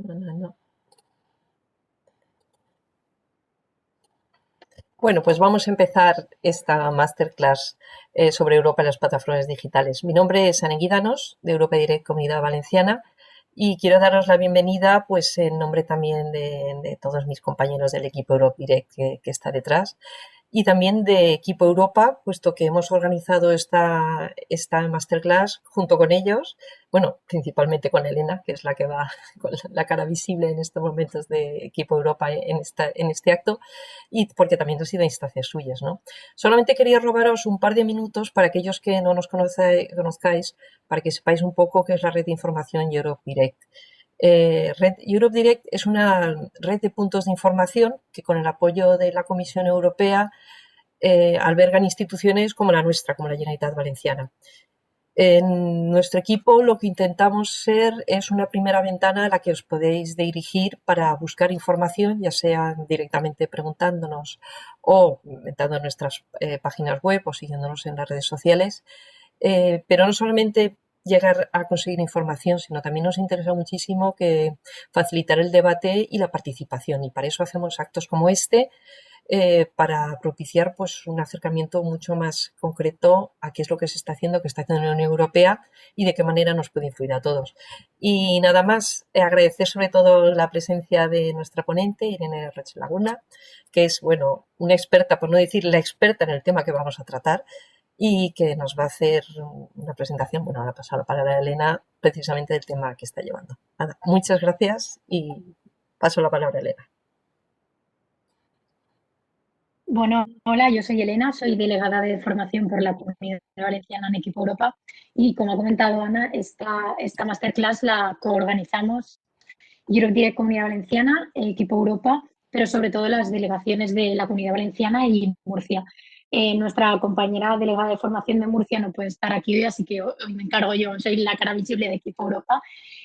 No. Bueno, pues vamos a empezar esta masterclass sobre Europa y las plataformas digitales. Mi nombre es Ana Guídanos, de Europa Direct Comunidad Valenciana, y quiero daros la bienvenida pues en nombre también de todos mis compañeros del equipo Europa Direct que está detrás, y también de Equipo Europa, puesto que hemos organizado esta masterclass junto con ellos, bueno, principalmente con Elena, que es la que va con la cara visible en estos momentos de Equipo Europa en este acto, y porque también han sido instancias suyas, ¿no? Solamente quería robaros un par de minutos para aquellos que no nos conozcáis, para que sepáis un poco qué es la red de información Europe Direct. Europe Direct es una red de puntos de información que, con el apoyo de la Comisión Europea, albergan instituciones como la nuestra, como la Generalitat Valenciana. En nuestro equipo lo que intentamos ser es una primera ventana a la que os podéis dirigir para buscar información, ya sea directamente preguntándonos o entrando en nuestras páginas web o siguiéndonos en las redes sociales. Pero no solamente llegar a conseguir información, sino también nos interesa muchísimo que facilitar el debate y la participación, y para eso hacemos actos como este, para propiciar pues un acercamiento mucho más concreto a qué es lo que se está haciendo, qué está haciendo la Unión Europea y de qué manera nos puede influir a todos. Y nada más, agradecer sobre todo la presencia de nuestra ponente, Irene Reche Laguna, que es, bueno, una experta, por no decir la experta en el tema que vamos a tratar, y que nos va a hacer una presentación. Bueno, ahora paso la palabra a Elena, precisamente del tema que está llevando. Nada, muchas gracias y paso la palabra a Elena. Bueno, hola, yo soy Elena, soy delegada de formación por la Comunidad Valenciana en Equipo Europa, y como ha comentado Ana, esta masterclass la coorganizamos Europe Direct Comunidad Valenciana, Equipo Europa, pero sobre todo las delegaciones de la Comunidad Valenciana y Murcia. Nuestra compañera delegada de formación de Murcia no puede estar aquí hoy, así que hoy me encargo yo, soy la cara visible de Equipo Europa.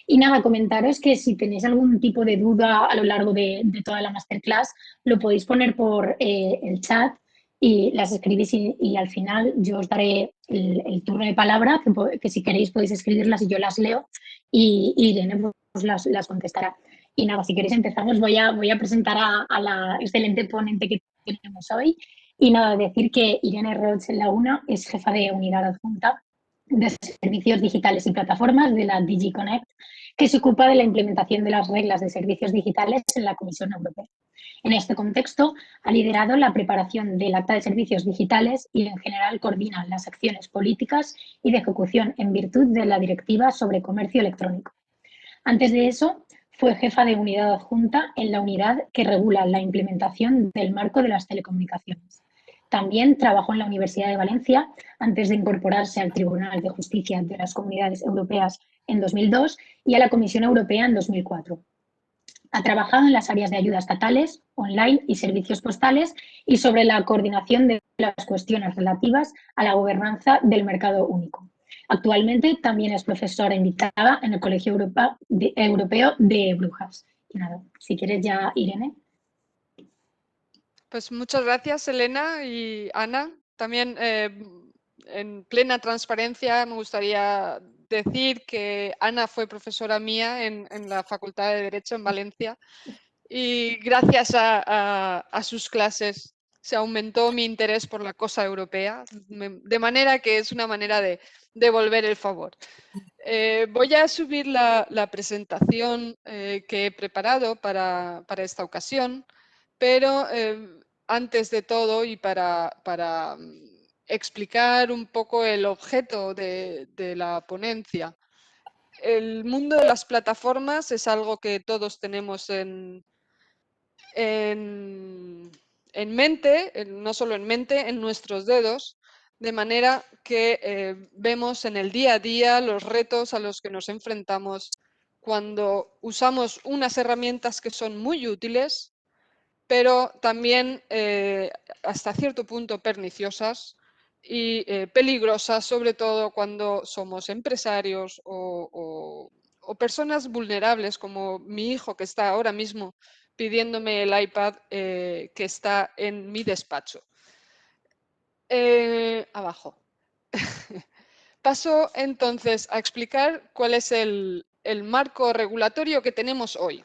Y nada, comentaros que si tenéis algún tipo de duda a lo largo de toda la masterclass, lo podéis poner por el chat y las escribís, y al final yo os daré el turno de palabra, que si queréis podéis escribirlas y yo las leo, y Irene pues las contestará. Y nada, si queréis empezamos. Voy a presentar a la excelente ponente que tenemos hoy. Y nada, decir que Irene Roig Laguna es jefa de unidad adjunta de servicios digitales y plataformas de la DG Connect, que se ocupa de la implementación de las reglas de servicios digitales en la Comisión Europea. En este contexto, ha liderado la preparación del Acta de Servicios Digitales y, en general, coordina las acciones políticas y de ejecución en virtud de la Directiva sobre Comercio Electrónico. Antes de eso, fue jefa de unidad adjunta en la unidad que regula la implementación del marco de las telecomunicaciones. También trabajó en la Universidad de Valencia antes de incorporarse al Tribunal de Justicia de las Comunidades Europeas en 2002 y a la Comisión Europea en 2004. Ha trabajado en las áreas de ayuda estatales, online y servicios postales, y sobre la coordinación de las cuestiones relativas a la gobernanza del mercado único. Actualmente también es profesora invitada en el Colegio Europeo de Brujas. Y nada, si quieres ya, Irene. Pues muchas gracias, Elena y Ana. También en plena transparencia me gustaría decir que Ana fue profesora mía en la Facultad de Derecho en Valencia, y gracias a sus clases se aumentó mi interés por la cosa europea, de manera que es una manera de devolver el favor. Voy a subir la presentación que he preparado para esta ocasión, pero antes de todo, y para explicar un poco el objeto de la ponencia, el mundo de las plataformas es algo que todos tenemos en mente, no solo en mente, en nuestros dedos, de manera que vemos en el día a día los retos a los que nos enfrentamos cuando usamos unas herramientas que son muy útiles, pero también hasta cierto punto perniciosas y peligrosas, sobre todo cuando somos empresarios o personas vulnerables, como mi hijo, que está ahora mismo pidiéndome el iPad que está en mi despacho. Abajo. Paso entonces a explicar cuál es el el marco regulatorio que tenemos hoy.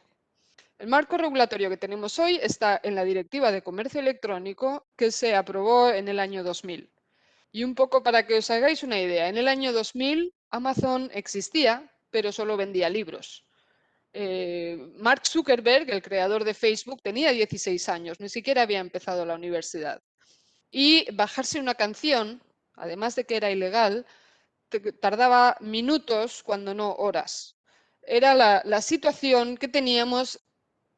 El marco regulatorio que tenemos hoy está en la Directiva de Comercio Electrónico que se aprobó en el año 2000. Y un poco para que os hagáis una idea, en el año 2000 Amazon existía, pero solo vendía libros. Mark Zuckerberg, el creador de Facebook, tenía 16 años, ni siquiera había empezado la universidad. Y bajarse una canción, además de que era ilegal, tardaba minutos, cuando no horas. Era la situación que teníamos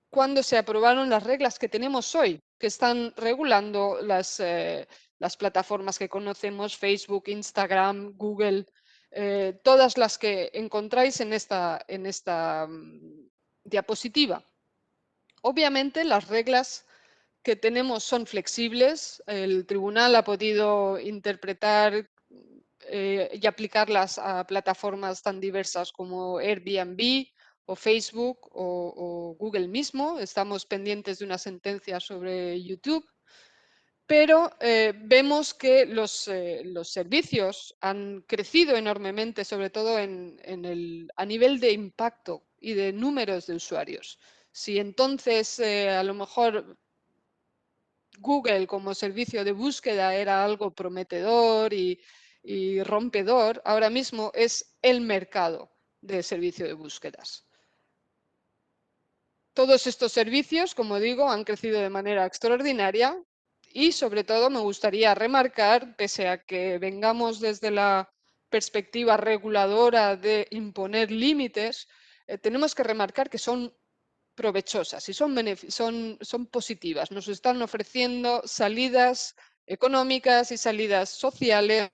cuando se aprobaron las reglas que tenemos hoy, que están regulando las plataformas que conocemos, Facebook, Instagram, Google, todas las que encontráis en esta diapositiva. Obviamente las reglas que tenemos son flexibles, el tribunal ha podido interpretar y aplicarlas a plataformas tan diversas como Airbnb o Facebook o Google mismo. Estamos pendientes de una sentencia sobre YouTube. Pero vemos que los servicios han crecido enormemente, sobre todo a nivel de impacto y de números de usuarios. Si entonces a lo mejor Google como servicio de búsqueda era algo prometedor y rompedor, ahora mismo es el mercado de servicio de búsquedas. Todos estos servicios, como digo, han crecido de manera extraordinaria y sobre todo me gustaría remarcar, pese a que vengamos desde la perspectiva reguladora de imponer límites, tenemos que remarcar que son provechosas y son positivas. Nos están ofreciendo salidas económicas y salidas sociales,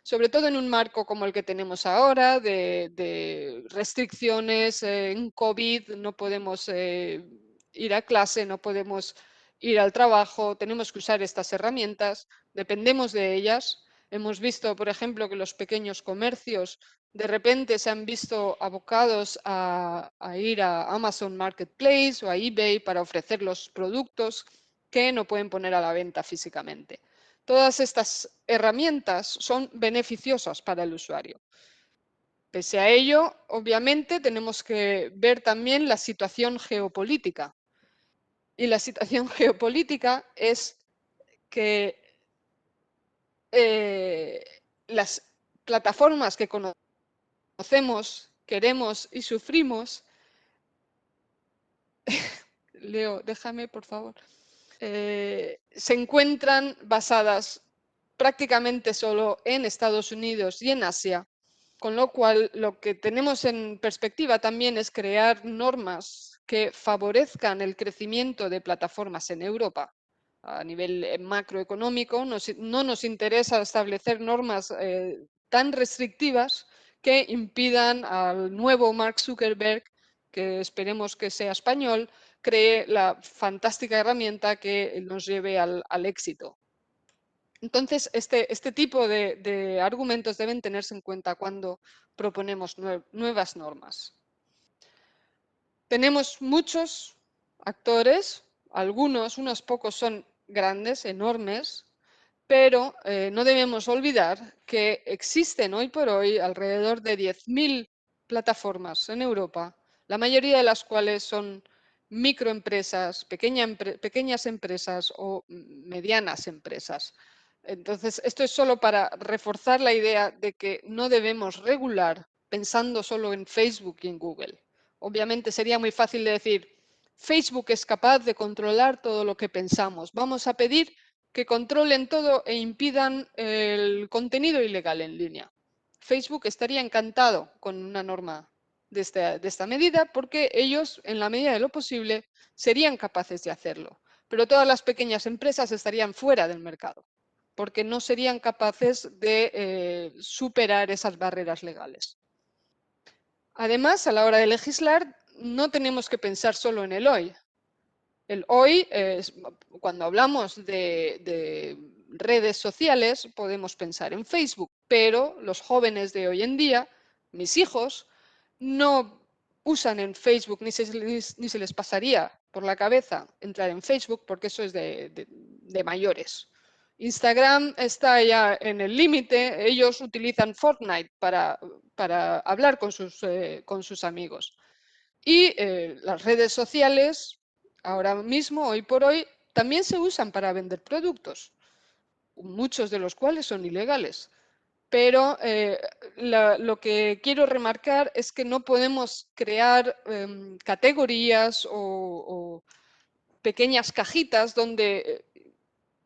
sobre todo en un marco como el que tenemos ahora, de restricciones en COVID, no podemos ir a clase, no podemos ir al trabajo, tenemos que usar estas herramientas, dependemos de ellas. Hemos visto, por ejemplo, que los pequeños comercios de repente se han visto abocados a ir a Amazon Marketplace o a eBay para ofrecer los productos que no pueden poner a la venta físicamente. Todas estas herramientas son beneficiosas para el usuario. Pese a ello, obviamente, tenemos que ver también la situación geopolítica. Y la situación geopolítica es que las plataformas que conocemos, queremos y sufrimos, Leo, déjame por favor, se encuentran basadas prácticamente solo en Estados Unidos y en Asia, con lo cual lo que tenemos en perspectiva también es crear normas que favorezcan el crecimiento de plataformas en Europa. A nivel macroeconómico, no nos interesa establecer normas tan restrictivas que impidan al nuevo Mark Zuckerberg, que esperemos que sea español, cree la fantástica herramienta que nos lleve al éxito. Entonces, este tipo de argumentos deben tenerse en cuenta cuando proponemos nuevas normas. Tenemos muchos actores, unos pocos son grandes, enormes, pero no debemos olvidar que existen hoy por hoy alrededor de 10.000 plataformas en Europa, la mayoría de las cuales son microempresas, pequeñas empresas o medianas empresas. Entonces, esto es solo para reforzar la idea de que no debemos regular pensando solo en Facebook y en Google. Obviamente sería muy fácil de decir, Facebook es capaz de controlar todo lo que pensamos. Vamos a pedir que controlen todo e impidan el contenido ilegal en línea. Facebook estaría encantado con una norma de esta medida porque ellos, en la medida de lo posible, serían capaces de hacerlo. Pero todas las pequeñas empresas estarían fuera del mercado porque no serían capaces de superar esas barreras legales. Además, a la hora de legislar, no tenemos que pensar solo en el hoy. El hoy, cuando hablamos de redes sociales, podemos pensar en Facebook, pero los jóvenes de hoy en día, mis hijos, no usan en Facebook ni se les pasaría por la cabeza entrar en Facebook porque eso es de mayores. Instagram está ya en el límite, ellos utilizan Fortnite para para hablar con sus amigos. Y las redes sociales, ahora mismo, hoy por hoy, también se usan para vender productos, muchos de los cuales son ilegales. Pero lo que quiero remarcar es que no podemos crear categorías o pequeñas cajitas donde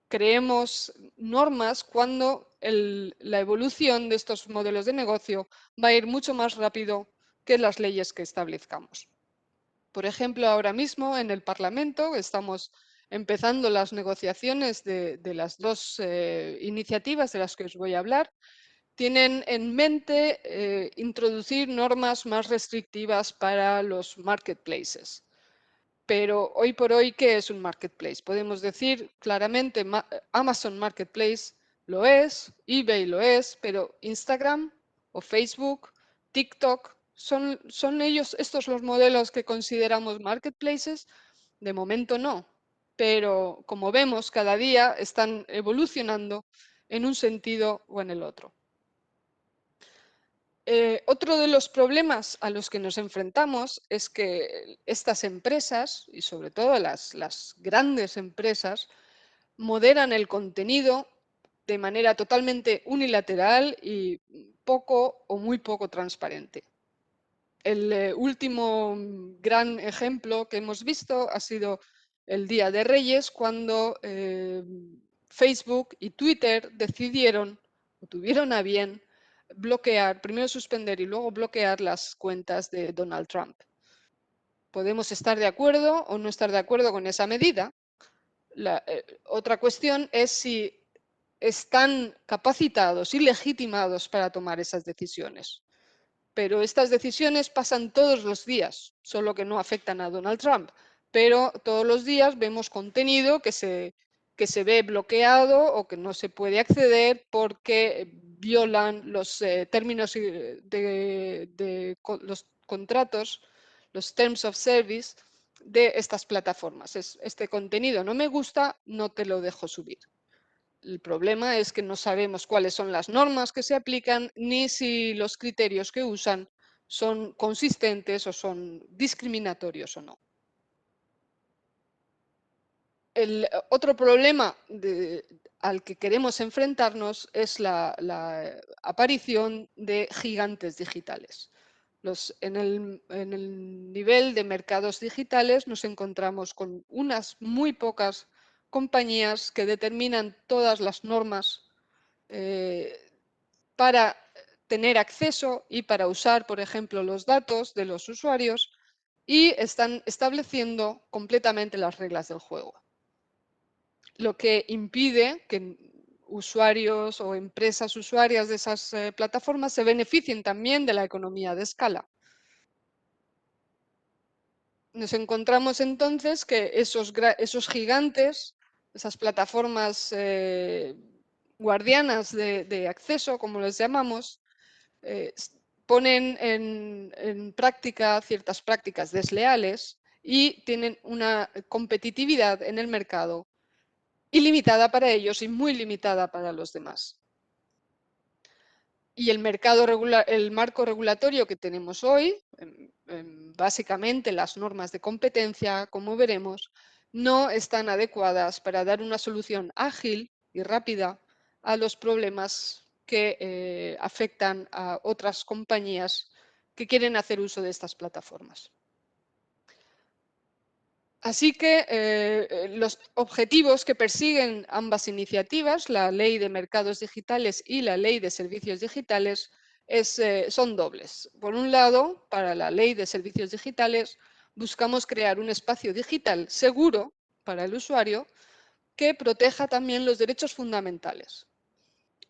creemos normas cuando la evolución de estos modelos de negocio va a ir mucho más rápido que las leyes que establezcamos. Por ejemplo, ahora mismo en el Parlamento estamos empezando las negociaciones de las dos iniciativas de las que os voy a hablar. Tienen en mente introducir normas más restrictivas para los marketplaces. Pero hoy por hoy, ¿qué es un marketplace? Podemos decir claramente, Amazon Marketplace lo es, eBay lo es, pero Instagram o Facebook, TikTok, ¿son ellos estos los modelos que consideramos marketplaces? De momento no, pero como vemos, cada día están evolucionando en un sentido o en el otro. Otro de los problemas a los que nos enfrentamos es que estas empresas, y sobre todo las grandes empresas, moderan el contenido de manera totalmente unilateral y poco o muy poco transparente. El último gran ejemplo que hemos visto ha sido el Día de Reyes, cuando Facebook y Twitter decidieron, o tuvieron a bien, bloquear, primero suspender y luego bloquear las cuentas de Donald Trump. Podemos estar de acuerdo o no estar de acuerdo con esa medida. Otra cuestión es si están capacitados y legitimados para tomar esas decisiones. Pero estas decisiones pasan todos los días, solo que no afectan a Donald Trump. Pero todos los días vemos contenido que se ve bloqueado o que no se puede acceder porque violan los términos de los contratos, los terms of service de estas plataformas. Este contenido no me gusta, no te lo dejo subir. El problema es que no sabemos cuáles son las normas que se aplican ni si los criterios que usan son consistentes o son discriminatorios o no. El otro problema al que queremos enfrentarnos es la aparición de gigantes digitales. En el nivel de mercados digitales nos encontramos con unas muy pocas compañías que determinan todas las normas para tener acceso y para usar, por ejemplo, los datos de los usuarios, y están estableciendo completamente las reglas del juego. Lo que impide que usuarios o empresas usuarias de esas plataformas se beneficien también de la economía de escala. Nos encontramos entonces que esos gigantes, esas plataformas guardianas de acceso, como les llamamos, ponen en práctica ciertas prácticas desleales y tienen una competitividad en el mercado ilimitada para ellos y muy limitada para los demás. Y el marco regulatorio que tenemos hoy, básicamente las normas de competencia, como veremos, no están adecuadas para dar una solución ágil y rápida a los problemas que afectan a otras compañías que quieren hacer uso de estas plataformas. Así que los objetivos que persiguen ambas iniciativas, la Ley de Mercados Digitales y la Ley de Servicios Digitales, son dobles. Por un lado, para la Ley de Servicios Digitales, buscamos crear un espacio digital seguro para el usuario que proteja también los derechos fundamentales.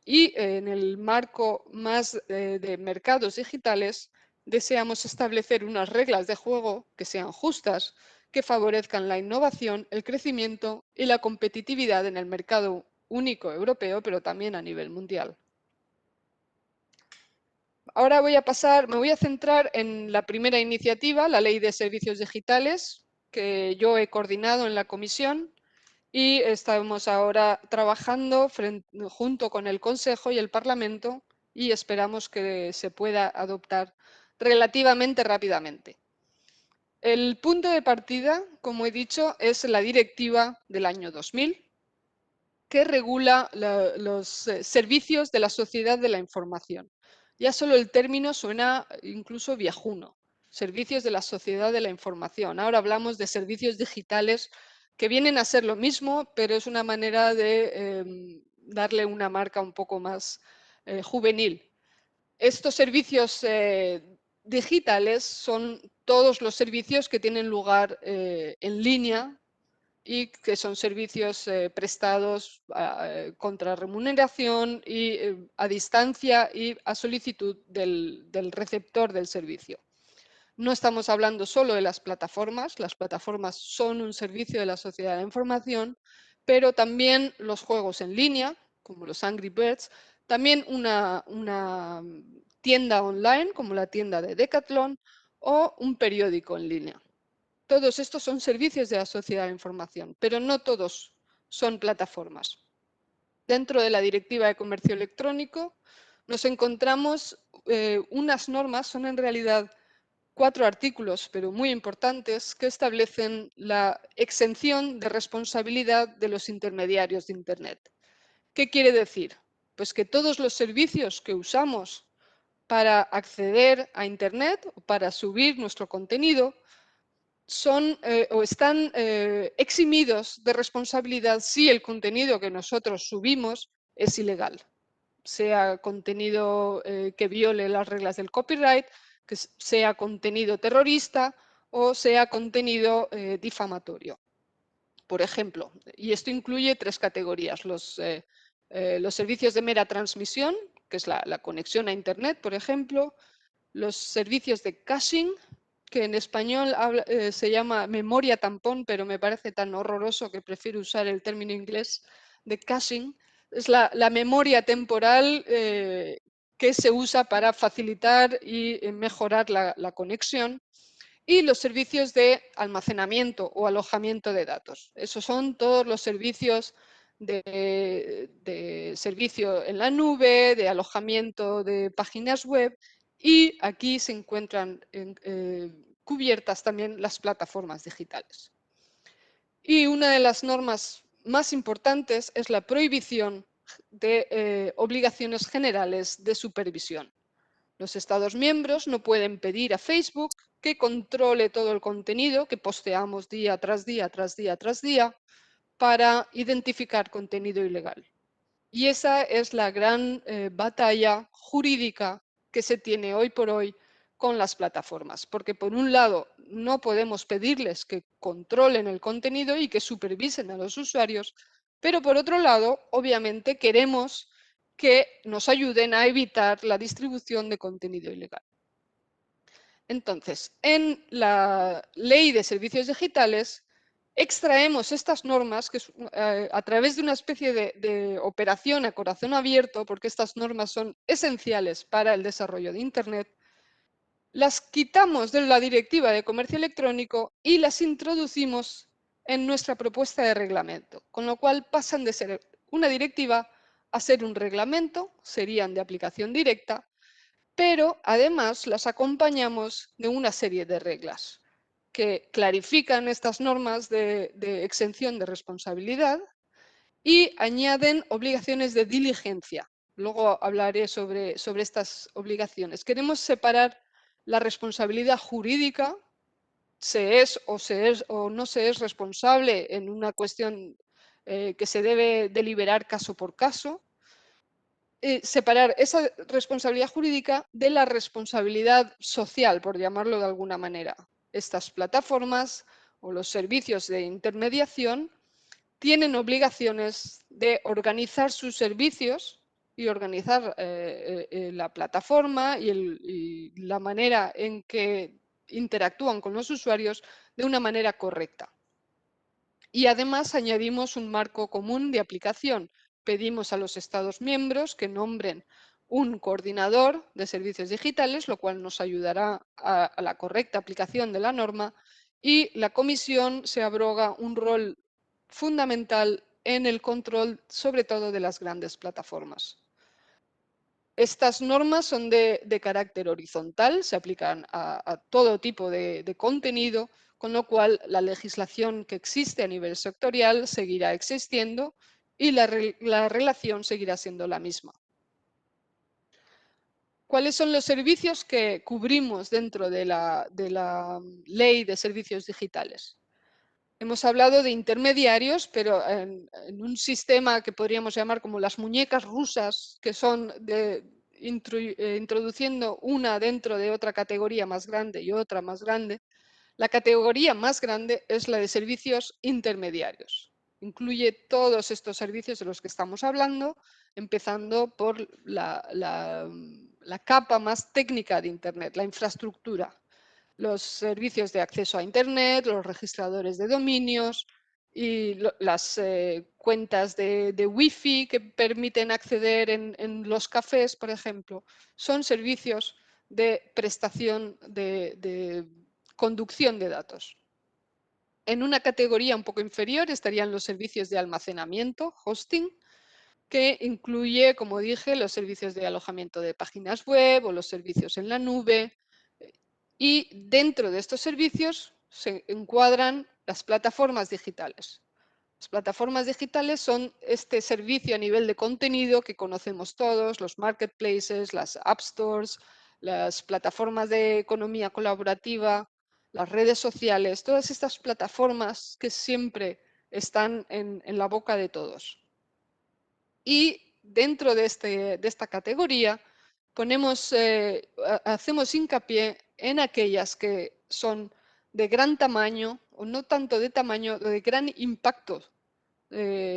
Y en el marco más de mercados digitales, deseamos establecer unas reglas de juego que sean justas, que favorezcan la innovación, el crecimiento y la competitividad en el mercado único europeo, pero también a nivel mundial. Ahora me voy a centrar en la primera iniciativa, la Ley de Servicios Digitales, que yo he coordinado en la Comisión, y estamos ahora trabajando junto con el Consejo y el Parlamento y esperamos que se pueda adoptar relativamente rápidamente. El punto de partida, como he dicho, es la directiva del año 2000, que regula los servicios de la sociedad de la información. Ya solo el término suena incluso viejuno, servicios de la sociedad de la información. Ahora hablamos de servicios digitales que vienen a ser lo mismo, pero es una manera de darle una marca un poco más juvenil. Estos servicios digitales son todos los servicios que tienen lugar en línea y que son servicios prestados contra remuneración y a distancia y a solicitud del receptor del servicio. No estamos hablando solo de las plataformas son un servicio de la sociedad de la información, pero también los juegos en línea, como los Angry Birds, también una tienda online, como la tienda de Decathlon, o un periódico en línea. Todos estos son servicios de la sociedad de la información, pero no todos son plataformas. Dentro de la Directiva de Comercio Electrónico nos encontramos unas normas, son en realidad 4 artículos, pero muy importantes, que establecen la exención de responsabilidad de los intermediarios de Internet. ¿Qué quiere decir? Pues que todos los servicios que usamos para acceder a Internet o para subir nuestro contenido son o están eximidos de responsabilidad si el contenido que nosotros subimos es ilegal, sea contenido que viole las reglas del copyright, que sea contenido terrorista o sea contenido difamatorio. Por ejemplo, y esto incluye 3 categorías, los servicios de mera transmisión, que es la conexión a Internet, por ejemplo, los servicios de caching, que en español se llama memoria tampón, pero me parece tan horroroso que prefiero usar el término inglés de caching. Es la memoria temporal que se usa para facilitar y mejorar la conexión. Y los servicios de almacenamiento o alojamiento de datos. Esos son todos los servicios de servicio en la nube, de alojamiento de páginas web, y aquí se encuentran cubiertas también las plataformas digitales. Y una de las normas más importantes es la prohibición de obligaciones generales de supervisión. Los Estados miembros no pueden pedir a Facebook que controle todo el contenido que posteamos día tras día, tras día, tras día, para identificar contenido ilegal. Y esa es la gran batalla jurídica que se tiene hoy por hoy con las plataformas, porque por un lado no podemos pedirles que controlen el contenido y que supervisen a los usuarios, pero por otro lado, obviamente, queremos que nos ayuden a evitar la distribución de contenido ilegal. Entonces, en la Ley de Servicios Digitales extraemos estas normas que a través de una especie de operación a corazón abierto, porque estas normas son esenciales para el desarrollo de Internet, las quitamos de la Directiva de Comercio Electrónico y las introducimos en nuestra propuesta de reglamento, con lo cual pasan de ser una directiva a ser un reglamento, serían de aplicación directa, pero además las acompañamos de una serie de reglas que clarifican estas normas de exención de responsabilidad y añaden obligaciones de diligencia. Luego hablaré sobre estas obligaciones. Queremos separar la responsabilidad jurídica, se es o no se es responsable en una cuestión que se debe deliberar caso por caso, separar esa responsabilidad jurídica de la responsabilidad social, por llamarlo de alguna manera. Estas plataformas o los servicios de intermediación tienen obligaciones de organizar sus servicios y organizar la plataforma y la manera en que interactúan con los usuarios de una manera correcta. Y además añadimos un marco común de aplicación. Pedimos a los Estados miembros que nombren un coordinador de servicios digitales, lo cual nos ayudará a la correcta aplicación de la norma, y la Comisión se abroga un rol fundamental en el control, sobre todo de las grandes plataformas. Estas normas son de carácter horizontal, se aplican a todo tipo de contenido, con lo cual la legislación que existe a nivel sectorial seguirá existiendo y la relación seguirá siendo la misma. ¿Cuáles son los servicios que cubrimos dentro de la ley de servicios digitales? Hemos hablado de intermediarios, pero en un sistema que podríamos llamar como las muñecas rusas, que son introduciendo una dentro de otra categoría más grande y otra más grande. La categoría más grande es la de servicios intermediarios. Incluye todos estos servicios de los que estamos hablando, empezando por la capa más técnica de Internet, la infraestructura, los servicios de acceso a Internet, los registradores de dominios y las cuentas de Wi-Fi que permiten acceder en los cafés, por ejemplo. Son servicios de prestación de conducción de datos. En una categoría un poco inferior estarían los servicios de almacenamiento, hosting, que incluye, como dije, los servicios de alojamiento de páginas web o los servicios en la nube. Y dentro de estos servicios se encuadran las plataformas digitales. Las plataformas digitales son este servicio a nivel de contenido que conocemos todos, los marketplaces, las app stores, las plataformas de economía colaborativa, las redes sociales, todas estas plataformas que siempre están en la boca de todos. Y dentro de esta categoría hacemos hincapié en aquellas que son de gran tamaño, o no tanto de tamaño, de gran impacto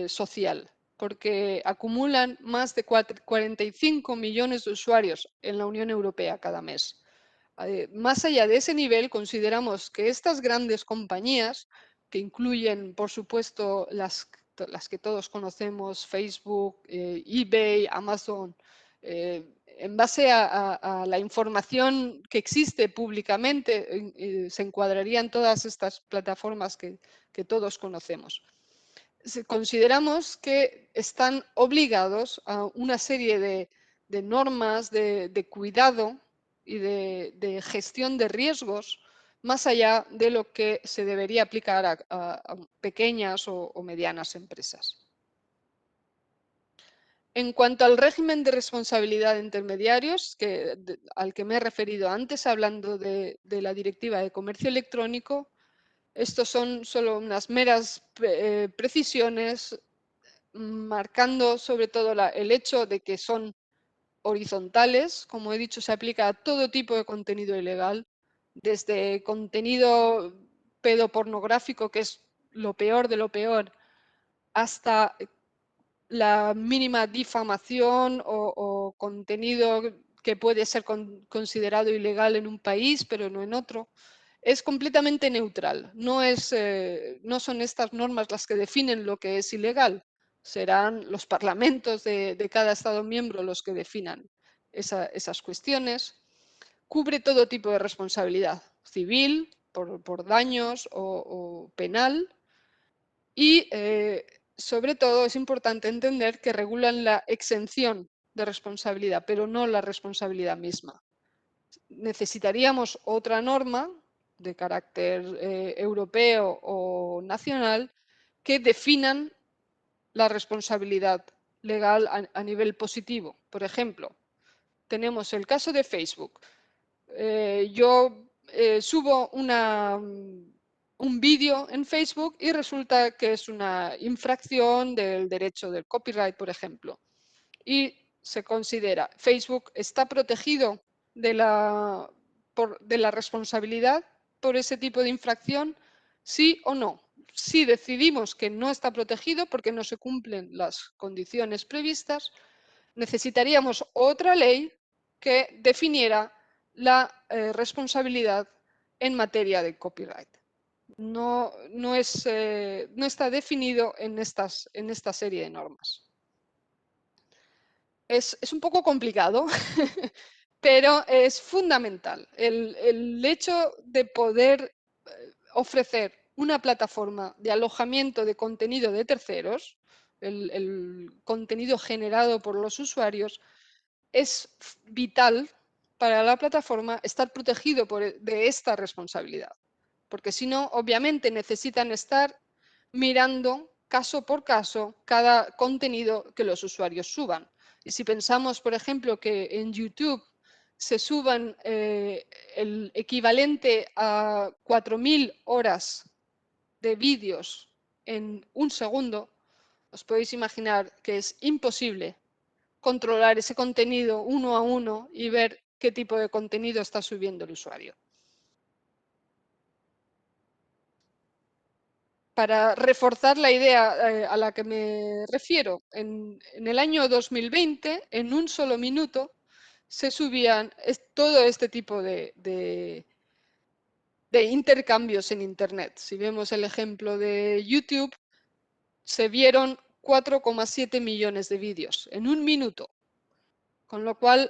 social, porque acumulan más de 45 millones de usuarios en la Unión Europea cada mes. Más allá de ese nivel, consideramos que estas grandes compañías, que incluyen, por supuesto, las que todos conocemos, Facebook, eBay, Amazon, en base a la información que existe públicamente, se encuadrarían todas estas plataformas que todos conocemos. Consideramos que están obligados a una serie de normas de cuidado y de gestión de riesgos más allá de lo que se debería aplicar a pequeñas o medianas empresas. En cuanto al régimen de responsabilidad de intermediarios, al que me he referido antes hablando de la Directiva de Comercio Electrónico, estos son solo unas meras precisiones, marcando sobre todo el hecho de que son horizontales. Como he dicho, se aplica a todo tipo de contenido ilegal, desde contenido pedopornográfico, que es lo peor de lo peor, hasta la mínima difamación o contenido que puede ser considerado ilegal en un país, pero no en otro. Es completamente neutral. No son estas normas las que definen lo que es ilegal. Serán los parlamentos de cada Estado miembro los que definan esas cuestiones. Cubre todo tipo de responsabilidad civil, por daños o penal. Y sobre todo es importante entender que regulan la exención de responsabilidad, pero no la responsabilidad misma. Necesitaríamos otra norma de carácter europeo o nacional que definan la responsabilidad legal a nivel positivo. Por ejemplo, tenemos el caso de Facebook. Yo subo un vídeo en Facebook y resulta que es una infracción del derecho del copyright, por ejemplo. Y se considera, Facebook está protegido de la responsabilidad por ese tipo de infracción, sí o no. Si decidimos que no está protegido porque no se cumplen las condiciones previstas, necesitaríamos otra ley que definiera la responsabilidad en materia de copyright. No está definido en esta serie de normas. Es un poco complicado, pero es fundamental. El hecho de poder ofrecer una plataforma de alojamiento de contenido de terceros, el contenido generado por los usuarios, es vital para la plataforma estar protegido de esta responsabilidad, porque si no, obviamente necesitan estar mirando caso por caso cada contenido que los usuarios suban. Y si pensamos, por ejemplo, que en YouTube se suban el equivalente a 4.000 horas de vídeos en un segundo, os podéis imaginar que es imposible controlar ese contenido uno a uno y ver qué tipo de contenido está subiendo el usuario. Para reforzar la idea a la que me refiero, en el año 2020, en un solo minuto, se subían todo este tipo de intercambios en Internet. Si vemos el ejemplo de YouTube, se vieron 4,7 millones de vídeos en un minuto. Con lo cual,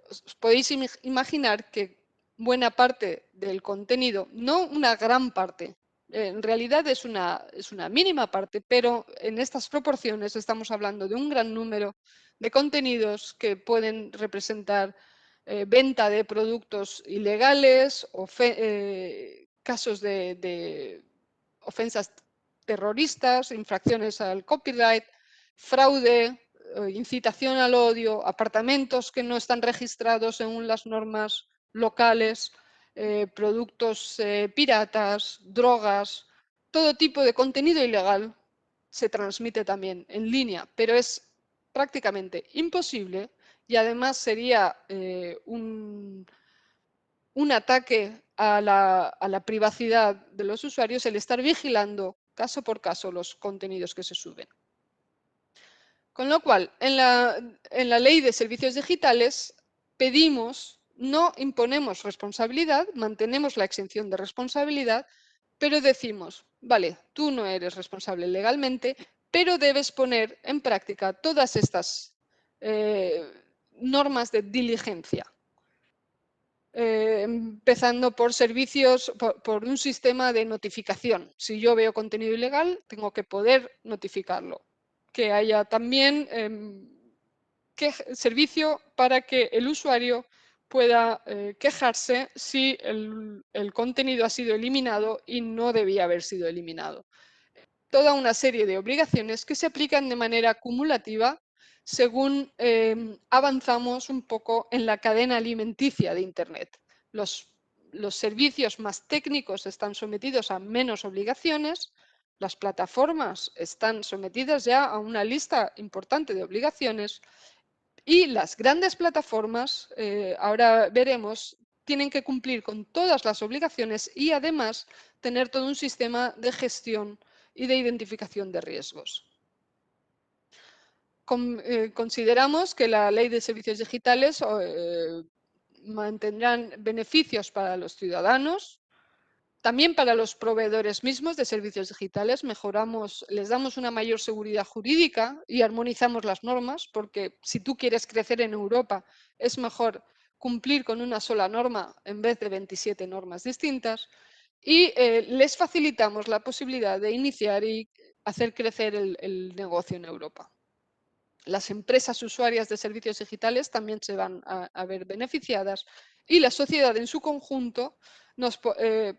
os podéis imaginar que buena parte del contenido, no una gran parte, en realidad es una mínima parte, pero en estas proporciones estamos hablando de un gran número de contenidos que pueden representar venta de productos ilegales, casos de ofensas terroristas, infracciones al copyright, fraude, incitación al odio, apartamentos que no están registrados según las normas locales, productos piratas, drogas, todo tipo de contenido ilegal se transmite también en línea, pero es prácticamente imposible y además sería un ataque a la privacidad de los usuarios el estar vigilando caso por caso los contenidos que se suben. Con lo cual, en la ley de servicios digitales pedimos, no imponemos responsabilidad, mantenemos la exención de responsabilidad, pero decimos, vale, tú no eres responsable legalmente, pero debes poner en práctica todas estas normas de diligencia. Empezando por servicios, por un sistema de notificación. Si yo veo contenido ilegal, tengo que poder notificarlo. Que haya también servicio para que el usuario pueda quejarse si el contenido ha sido eliminado y no debía haber sido eliminado. Toda una serie de obligaciones que se aplican de manera acumulativa según avanzamos un poco en la cadena alimenticia de Internet. Los servicios más técnicos están sometidos a menos obligaciones, las plataformas están sometidas ya a una lista importante de obligaciones y las grandes plataformas, ahora veremos, tienen que cumplir con todas las obligaciones y además tener todo un sistema de gestión y de identificación de riesgos. Consideramos que la ley de servicios digitales mantendrán beneficios para los ciudadanos, también para los proveedores mismos de servicios digitales. Les damos una mayor seguridad jurídica y armonizamos las normas, porque si tú quieres crecer en Europa, es mejor cumplir con una sola norma en vez de 27 normas distintas. Y les facilitamos la posibilidad de iniciar y hacer crecer el negocio en Europa. Las empresas usuarias de servicios digitales también se van a ver beneficiadas y la sociedad en su conjunto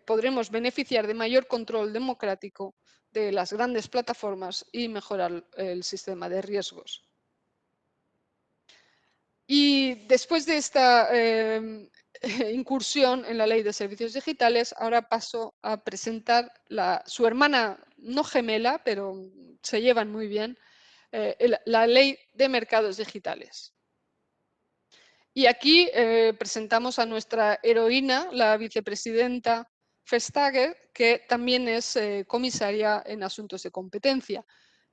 podremos beneficiar de mayor control democrático de las grandes plataformas y mejorar el sistema de riesgos. Y después de esta incursión en la ley de servicios digitales, ahora paso a presentar su hermana, no gemela, pero se llevan muy bien, la ley de mercados digitales. Y aquí presentamos a nuestra heroína, la vicepresidenta Vestager, que también es comisaria en asuntos de competencia.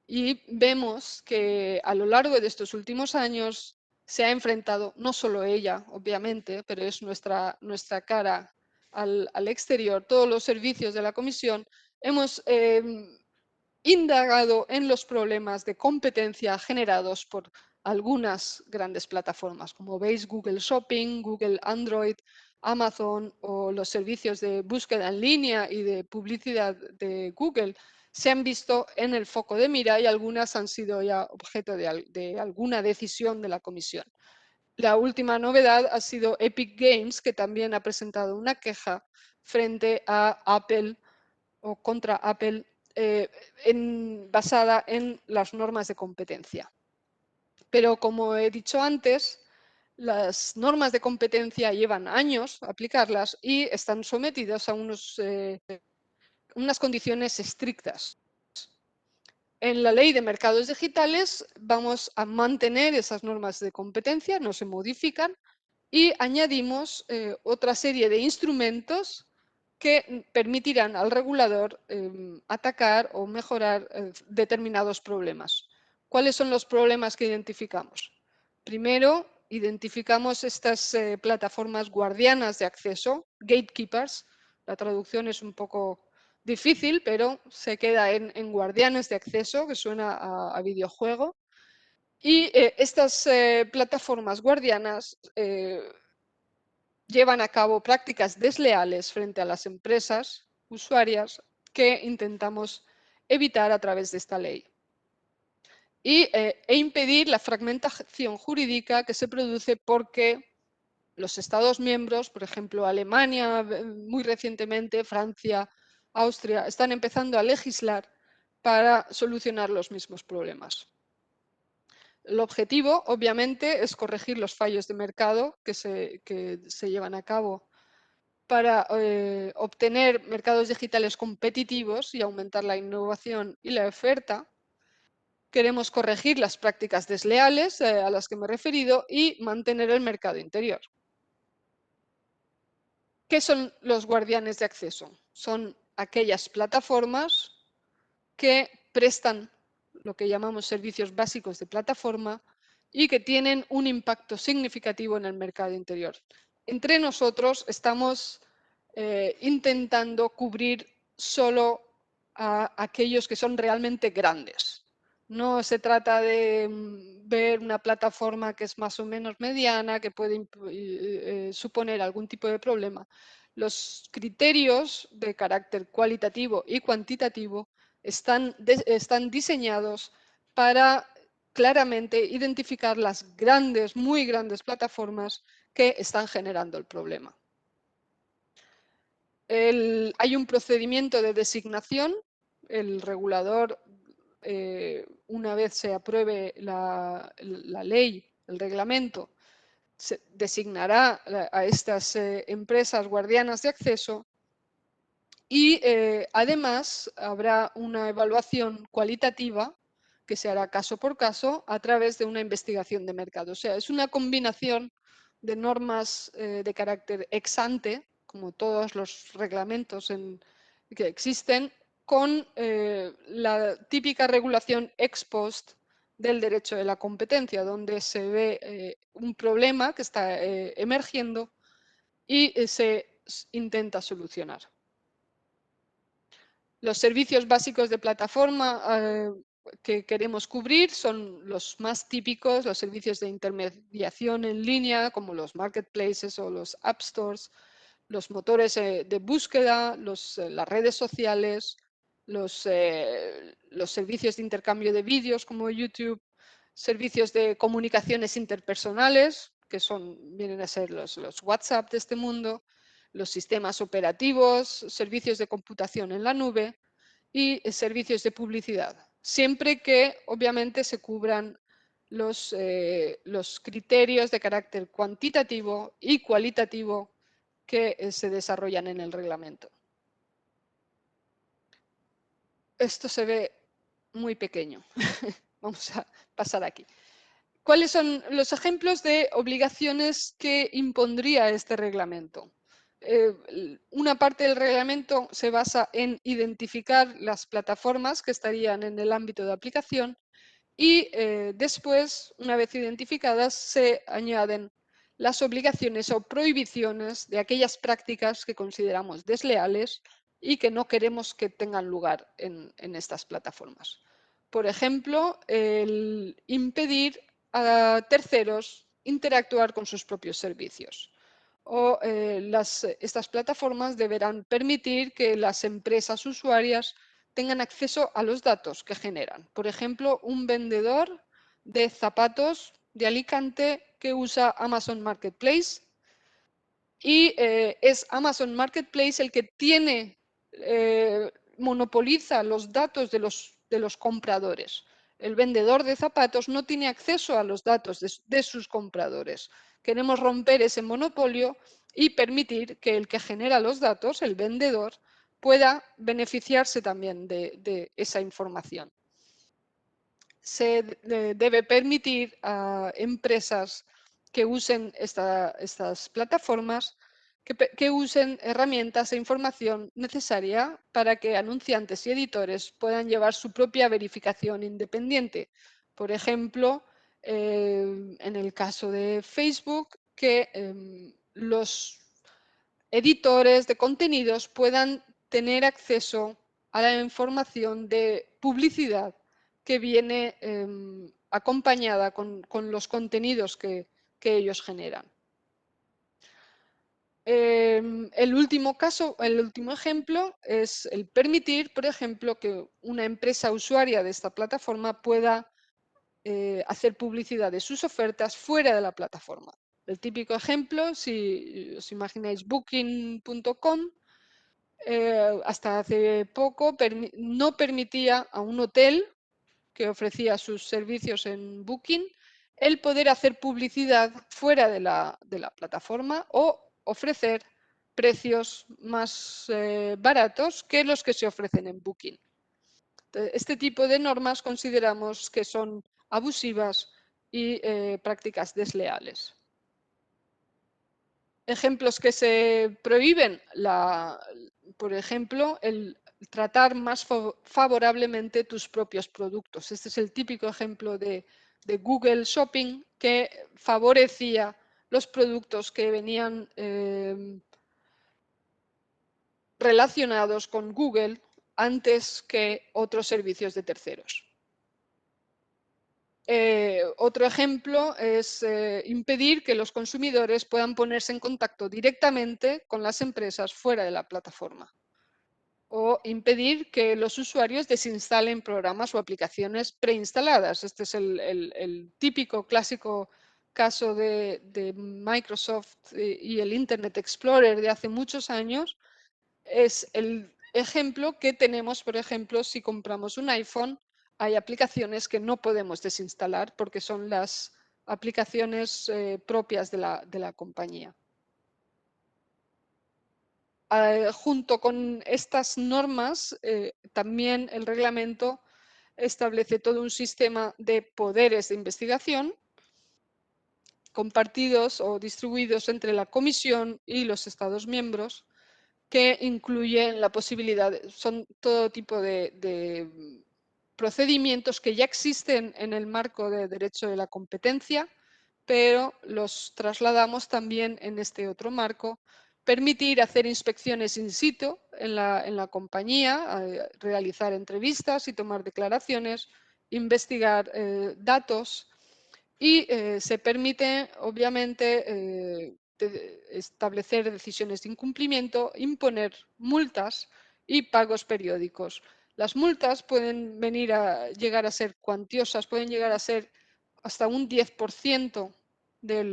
Y vemos que a lo largo de estos últimos años se ha enfrentado, no solo ella, obviamente, pero es nuestra cara al exterior, todos los servicios de la Comisión, hemos indagado en los problemas de competencia generados por algunas grandes plataformas, como veis, Google Shopping, Google Android, Amazon o los servicios de búsqueda en línea y de publicidad de Google se han visto en el foco de mira y algunas han sido ya objeto de alguna decisión de la Comisión. la última novedad ha sido Epic Games, que también ha presentado una queja frente a Apple o contra Apple basada en las normas de competencia. Pero como he dicho antes, las normas de competencia llevan años aplicarlas y están sometidas a unas condiciones estrictas. En la ley de mercados digitales vamos a mantener esas normas de competencia, no se modifican, y añadimos otra serie de instrumentos que permitirán al regulador atacar o mejorar determinados problemas. ¿Cuáles son los problemas que identificamos? Primero, identificamos estas plataformas guardianas de acceso, gatekeepers. La traducción es un poco difícil, pero se queda en guardianes de acceso, que suena a videojuego. Y estas plataformas guardianas llevan a cabo prácticas desleales frente a las empresas usuarias que intentamos evitar a través de esta ley. E impedir la fragmentación jurídica que se produce porque los Estados miembros, por ejemplo, Alemania, muy recientemente, Francia, Austria, están empezando a legislar para solucionar los mismos problemas. El objetivo, obviamente, es corregir los fallos de mercado que se llevan a cabo para obtener mercados digitales competitivos y aumentar la innovación y la oferta. Queremos corregir las prácticas desleales a las que me he referido y mantener el mercado interior. ¿Qué son los guardianes de acceso? Son aquellas plataformas que prestan lo que llamamos servicios básicos de plataforma y que tienen un impacto significativo en el mercado interior. Entre nosotros estamos intentando cubrir solo a aquellos que son realmente grandes. No se trata de ver una plataforma que es más o menos mediana, que puede suponer algún tipo de problema. Los criterios de carácter cualitativo y cuantitativo están diseñados para claramente identificar las grandes, muy grandes plataformas que están generando el problema. Hay un procedimiento de designación. El regulador, una vez se apruebe la ley, el reglamento, designará a estas empresas guardianas de acceso y además habrá una evaluación cualitativa que se hará caso por caso a través de una investigación de mercado. O sea, es una combinación de normas de carácter ex ante, como todos los reglamentos que existen, con la típica regulación ex post del derecho de la competencia, donde se ve un problema que está emergiendo y se intenta solucionar. Los servicios básicos de plataforma que queremos cubrir son los más típicos, los servicios de intermediación en línea, como los marketplaces o los app stores, los motores de búsqueda, las redes sociales, los servicios de intercambio de vídeos como YouTube, servicios de comunicaciones interpersonales, que vienen a ser los WhatsApp de este mundo, los sistemas operativos, servicios de computación en la nube y servicios de publicidad, siempre que obviamente se cubran los criterios de carácter cuantitativo y cualitativo que se desarrollan en el reglamento. Esto se ve muy pequeño. Vamos a pasar aquí. ¿Cuáles son los ejemplos de obligaciones que impondría este reglamento? Una parte del reglamento se basa en identificar las plataformas que estarían en el ámbito de aplicación y después, una vez identificadas, se añaden las obligaciones o prohibiciones de aquellas prácticas que consideramos desleales y que no queremos que tengan lugar en estas plataformas. Por ejemplo, el impedir a terceros interactuar con sus propios servicios. O estas plataformas deberán permitir que las empresas usuarias tengan acceso a los datos que generan. Por ejemplo, un vendedor de zapatos de Alicante que usa Amazon Marketplace y es Amazon Marketplace el que monopoliza los datos de los compradores. El vendedor de zapatos no tiene acceso a los datos de sus compradores. Queremos romper ese monopolio y permitir que el que genera los datos, el vendedor, pueda beneficiarse también de esa información. Se debe permitir a empresas que usen estas plataformas que usen herramientas e información necesaria para que anunciantes y editores puedan llevar su propia verificación independiente. Por ejemplo, en el caso de Facebook, que los editores de contenidos puedan tener acceso a la información de publicidad que viene acompañada con los contenidos que ellos generan. El último ejemplo es el permitir, por ejemplo, que una empresa usuaria de esta plataforma pueda hacer publicidad de sus ofertas fuera de la plataforma. El típico ejemplo, si os imagináis booking.com, hasta hace poco no permitía a un hotel que ofrecía sus servicios en Booking el poder hacer publicidad fuera de la plataforma o ofrecer precios más baratos que los que se ofrecen en Booking. Este tipo de normas consideramos que son abusivas y prácticas desleales. Ejemplos que se prohíben, por ejemplo, el tratar más favorablemente tus propios productos. Este es el típico ejemplo de Google Shopping, que favorecía los productos que venían relacionados con Google antes que otros servicios de terceros. Otro ejemplo es impedir que los consumidores puedan ponerse en contacto directamente con las empresas fuera de la plataforma. O impedir que los usuarios desinstalen programas o aplicaciones preinstaladas. Este es el típico, clásico caso de Microsoft y el Internet Explorer de hace muchos años. Es el ejemplo que tenemos, por ejemplo, si compramos un iPhone. Hay aplicaciones que no podemos desinstalar porque son las aplicaciones propias de la compañía. Junto con estas normas, también el reglamento establece todo un sistema de poderes de investigación compartidos o distribuidos entre la Comisión y los Estados miembros, que incluyen la posibilidad, son todo tipo de procedimientos que ya existen en el marco de derecho de la competencia, pero los trasladamos también en este otro marco. Permitir hacer inspecciones in situ en la compañía, realizar entrevistas y tomar declaraciones, investigar datos y se permite, obviamente, establecer decisiones de incumplimiento, imponer multas y pagos periódicos. Las multas pueden llegar a ser cuantiosas, pueden llegar a ser hasta un 10% de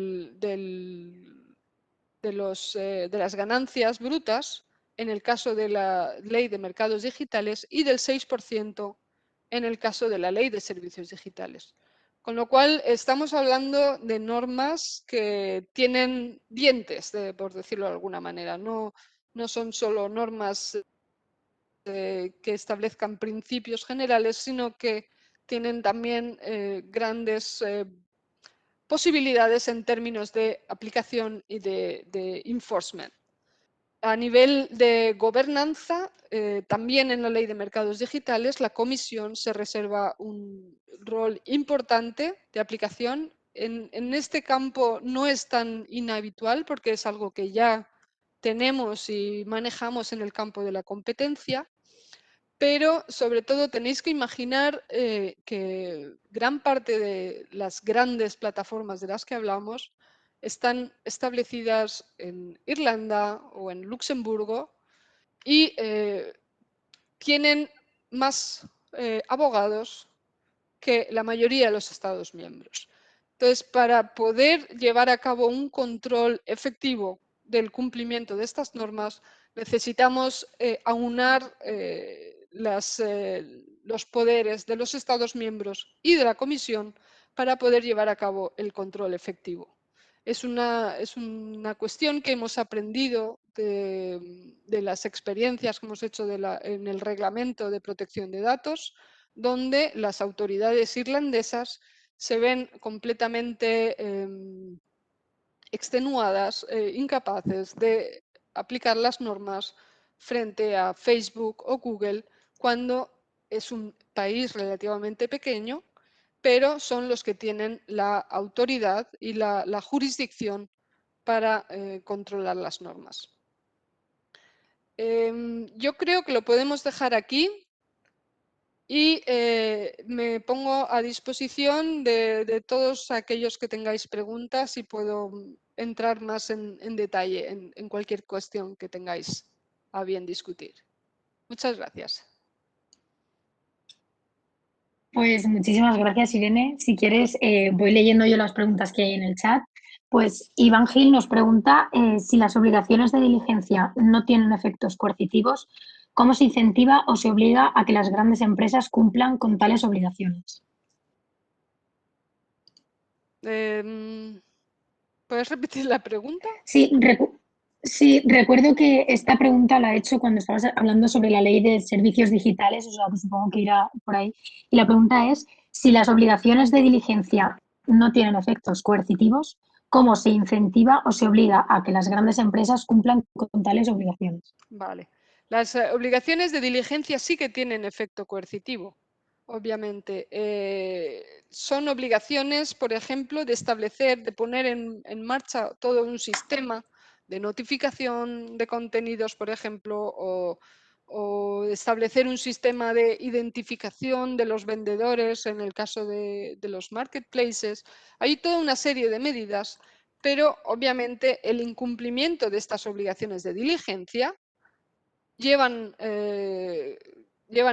las ganancias brutas en el caso de la ley de mercados digitales y del 6% en el caso de la ley de servicios digitales. Con lo cual, estamos hablando de normas que tienen dientes, por decirlo de alguna manera. No son solo normas que establezcan principios generales, sino que tienen también grandes posibilidades en términos de aplicación y de enforcement. A nivel de gobernanza, también en la Ley de Mercados Digitales, la Comisión se reserva un rol importante de aplicación. En este campo no es tan inhabitual porque es algo que ya tenemos y manejamos en el campo de la competencia, pero sobre todo tenéis que imaginar que gran parte de las grandes plataformas de las que hablamos están establecidas en Irlanda o en Luxemburgo y tienen más abogados que la mayoría de los Estados miembros. Entonces, para poder llevar a cabo un control efectivo del cumplimiento de estas normas, necesitamos aunar los poderes de los Estados miembros y de la Comisión para poder llevar a cabo el control efectivo. Es una cuestión que hemos aprendido de las experiencias que hemos hecho en el Reglamento de Protección de Datos, donde las autoridades irlandesas se ven completamente extenuadas, incapaces de aplicar las normas frente a Facebook o Google cuando es un país relativamente pequeño, pero son los que tienen la autoridad y la jurisdicción para controlar las normas. Yo creo que lo podemos dejar aquí y me pongo a disposición de todos aquellos que tengáis preguntas y puedo entrar más en detalle en cualquier cuestión que tengáis a bien discutir. Muchas gracias. Pues muchísimas gracias, Irene. Si quieres, voy leyendo yo las preguntas que hay en el chat. Pues Iván Gil nos pregunta si las obligaciones de diligencia no tienen efectos coercitivos, ¿cómo se incentiva o se obliga a que las grandes empresas cumplan con tales obligaciones? ¿Puedes repetir la pregunta? Sí, recuerdo que esta pregunta la he hecho cuando estabas hablando sobre la ley de servicios digitales, o sea, que supongo que irá por ahí. Y la pregunta es, si las obligaciones de diligencia no tienen efectos coercitivos, ¿cómo se incentiva o se obliga a que las grandes empresas cumplan con tales obligaciones? Vale. Las obligaciones de diligencia sí que tienen efecto coercitivo, obviamente. Son obligaciones, por ejemplo, de establecer, de poner en marcha todo un sistema de notificación de contenidos, por ejemplo, o establecer un sistema de identificación de los vendedores en el caso de los marketplaces. Hay toda una serie de medidas, pero obviamente el incumplimiento de estas obligaciones de diligencia llevan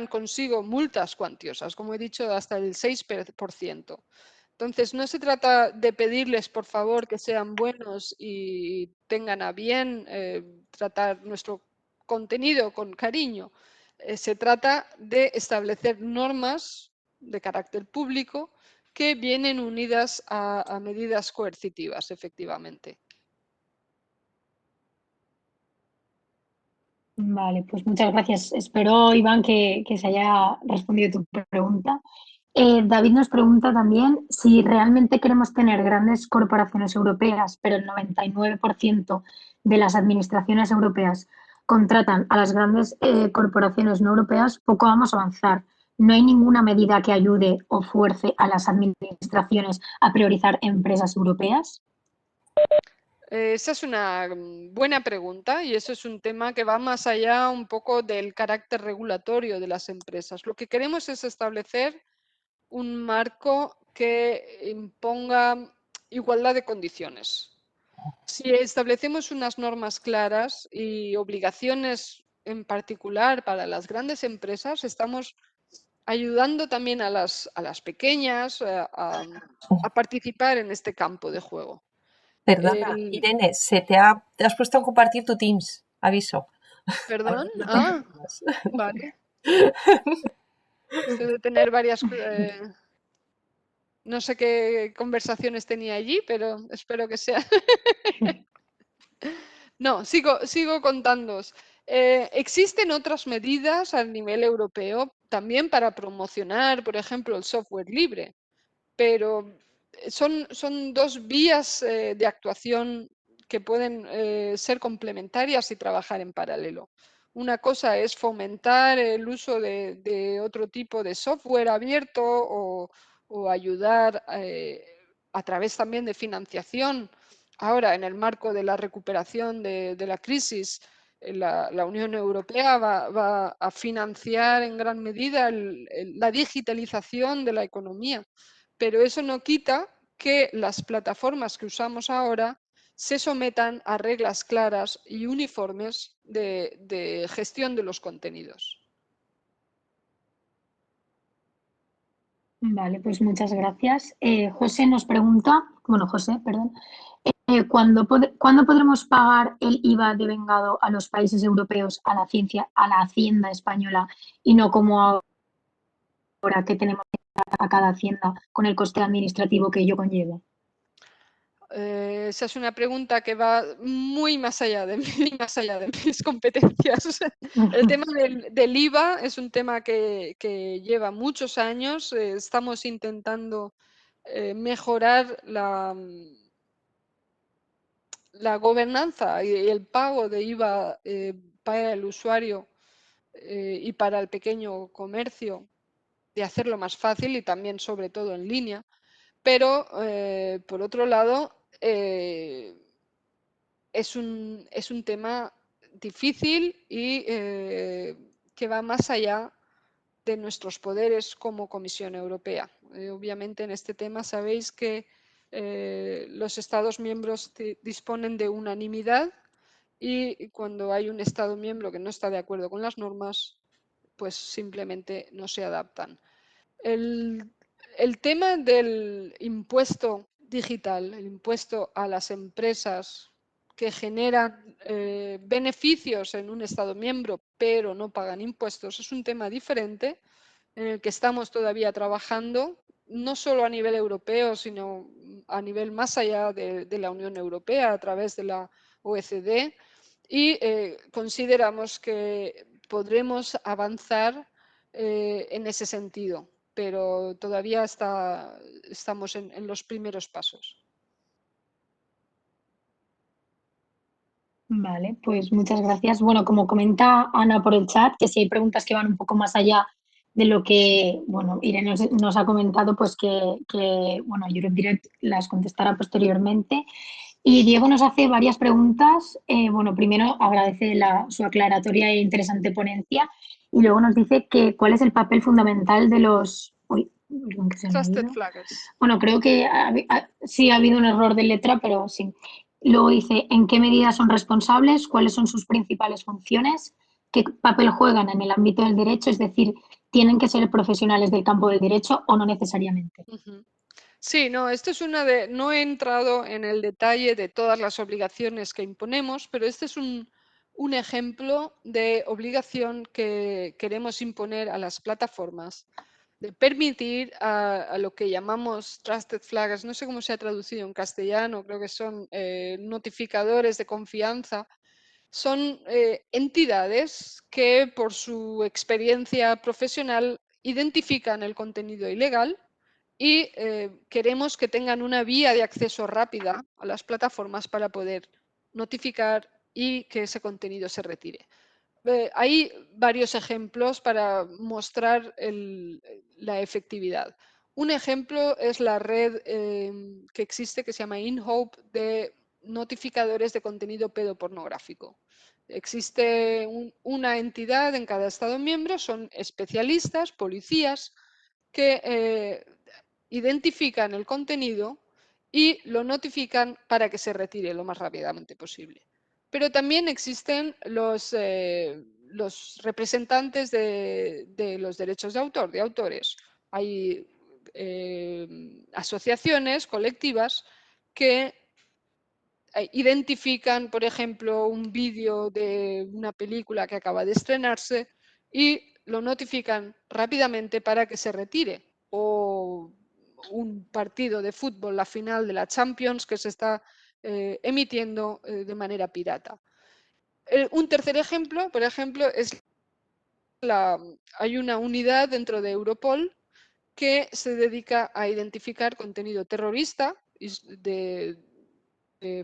consigo multas cuantiosas, como he dicho, hasta el 6%. Entonces, no se trata de pedirles, por favor, que sean buenos y tengan a bien tratar nuestro contenido con cariño. Se trata de establecer normas de carácter público que vienen unidas a medidas coercitivas, efectivamente. Vale, pues muchas gracias. Espero, Iván, que se haya respondido tu pregunta. David nos pregunta también si realmente queremos tener grandes corporaciones europeas, pero el 99% de las administraciones europeas contratan a las grandes corporaciones no europeas, poco vamos a avanzar. No hay ninguna medida que ayude o fuerce a las administraciones a priorizar empresas europeas. Esa es una buena pregunta y eso es un tema que va más allá un poco del carácter regulatorio de las empresas. Lo que queremos es establecer un marco que imponga igualdad de condiciones. Si establecemos unas normas claras y obligaciones en particular para las grandes empresas, estamos ayudando también a las pequeñas a participar en este campo de juego. Perdona, Irene, te has puesto a compartir tu Teams, aviso. ¿Perdón? No te Ah, preocupes. vale. Esto de tener varias... no sé qué conversaciones tenía allí, pero espero que sea. No, sigo contándoos. Existen otras medidas a nivel europeo también para promocionar, por ejemplo, el software libre, pero son dos vías de actuación que pueden ser complementarias y trabajar en paralelo. Una cosa es fomentar el uso de otro tipo de software abierto o ayudar a través también de financiación. Ahora, en el marco de la recuperación de la crisis, la Unión Europea va a financiar en gran medida la digitalización de la economía, pero eso no quita que las plataformas que usamos ahora se sometan a reglas claras y uniformes de gestión de los contenidos. Vale, pues muchas gracias. José nos pregunta, bueno, José, perdón, ¿cuándo podremos pagar el IVA devengado a los países europeos a la Hacienda española y no como ahora que tenemos a cada Hacienda con el coste administrativo que ello conlleva? Esa es una pregunta que va muy más allá de más allá de mis competencias. El tema del IVA es un tema que lleva muchos años. Estamos intentando mejorar la gobernanza y el pago de IVA para el usuario y para el pequeño comercio, de hacerlo más fácil y también sobre todo en línea. Pero por otro lado, es un tema difícil y que va más allá de nuestros poderes como Comisión Europea. Obviamente en este tema sabéis que los Estados miembros disponen de unanimidad y cuando hay un Estado miembro que no está de acuerdo con las normas, pues simplemente no se adaptan. El tema del impuesto digital, el impuesto a las empresas que generan beneficios en un Estado miembro pero no pagan impuestos, es un tema diferente en el que estamos todavía trabajando, no solo a nivel europeo, sino a nivel más allá de la Unión Europea, a través de la OECD, y consideramos que podremos avanzar en ese sentido, pero todavía estamos en los primeros pasos. Vale, pues muchas gracias. Bueno, como comenta Ana por el chat, que si hay preguntas que van un poco más allá de lo que, bueno, Irene nos ha comentado, pues que bueno, Europe Direct las contestará posteriormente. Y Diego nos hace varias preguntas. Bueno, primero agradece su aclaratoria e interesante ponencia y luego nos dice que cuál es el papel fundamental de los... Uy, perdón, que se me ha Trusted ido. Flaggers. Bueno, creo que sí ha habido un error de letra, pero sí. Luego dice, ¿en qué medida son responsables? ¿Cuáles son sus principales funciones? ¿Qué papel juegan en el ámbito del derecho? Es decir, ¿tienen que ser profesionales del campo del derecho o no necesariamente? Sí, no, esto es no he entrado en el detalle de todas las obligaciones que imponemos, pero este es un ejemplo de obligación que queremos imponer a las plataformas, de permitir a lo que llamamos Trusted Flaggers, no sé cómo se ha traducido en castellano, creo que son notificadores de confianza, son entidades que por su experiencia profesional identifican el contenido ilegal y queremos que tengan una vía de acceso rápida a las plataformas para poder notificar y que ese contenido se retire. Hay varios ejemplos para mostrar la efectividad. Un ejemplo es la red que existe que se llama InHope de notificadores de contenido pedopornográfico. Existe una entidad en cada Estado miembro, son especialistas, policías, que identifican el contenido y lo notifican para que se retire lo más rápidamente posible. Pero también existen los representantes de los derechos de autor, de autores. Hay asociaciones colectivas que identifican, por ejemplo, un vídeo de una película que acaba de estrenarse y lo notifican rápidamente para que se retire. O un partido de fútbol, la final de la Champions, que se está emitiendo de manera pirata. Un tercer ejemplo, por ejemplo, es hay una unidad dentro de Europol que se dedica a identificar contenido terrorista de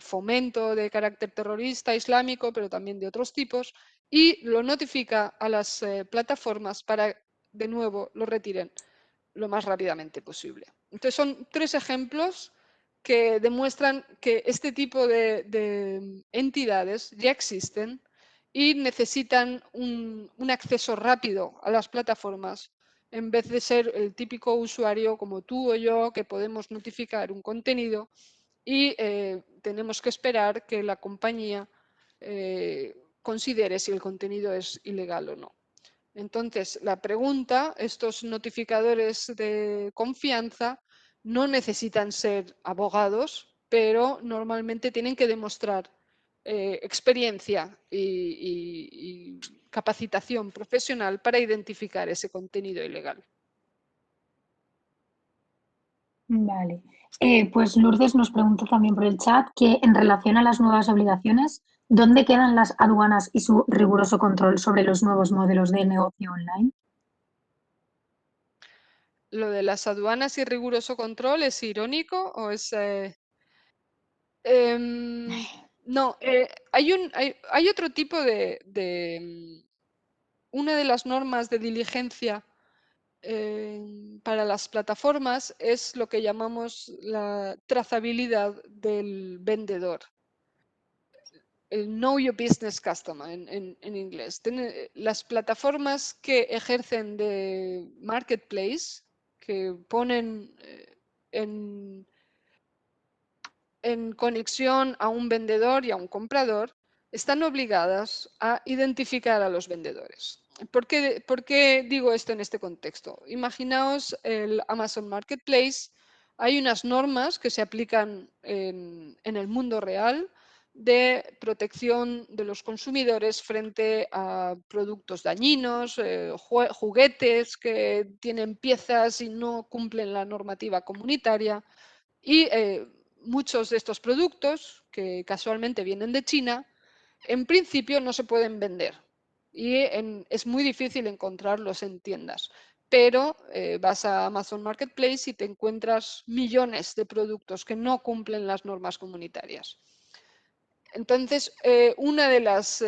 fomento de carácter terrorista islámico, pero también de otros tipos, y lo notifica a las plataformas para, de nuevo, lo retiren lo más rápidamente posible. Entonces, son tres ejemplos que demuestran que este tipo de entidades ya existen y necesitan un acceso rápido a las plataformas en vez de ser el típico usuario como tú o yo que podemos notificar un contenido y tenemos que esperar que la compañía considere si el contenido es ilegal o no. Entonces, la pregunta, estos notificadores de confianza no necesitan ser abogados, pero normalmente tienen que demostrar experiencia y capacitación profesional para identificar ese contenido ilegal. Vale. Pues Lourdes nos pregunta también por el chat que en relación a las nuevas obligaciones, ¿dónde quedan las aduanas y su riguroso control sobre los nuevos modelos de negocio online? ¿Lo de las aduanas y riguroso control es irónico o es...? No, hay otro tipo una de las normas de diligencia para las plataformas es lo que llamamos la trazabilidad del vendedor. El Know Your Business Customer en inglés. Las plataformas que ejercen de marketplace, que ponen en conexión a un vendedor y a un comprador, están obligadas a identificar a los vendedores. ¿Por qué digo esto en este contexto? Imaginaos el Amazon Marketplace. Hay unas normas que se aplican en el mundo real de protección de los consumidores frente a productos dañinos, juguetes que tienen piezas y no cumplen la normativa comunitaria. Y muchos de estos productos, que casualmente vienen de China, en principio no se pueden vender y es muy difícil encontrarlos en tiendas. Pero vas a Amazon Marketplace y te encuentras millones de productos que no cumplen las normas comunitarias. Entonces, una de las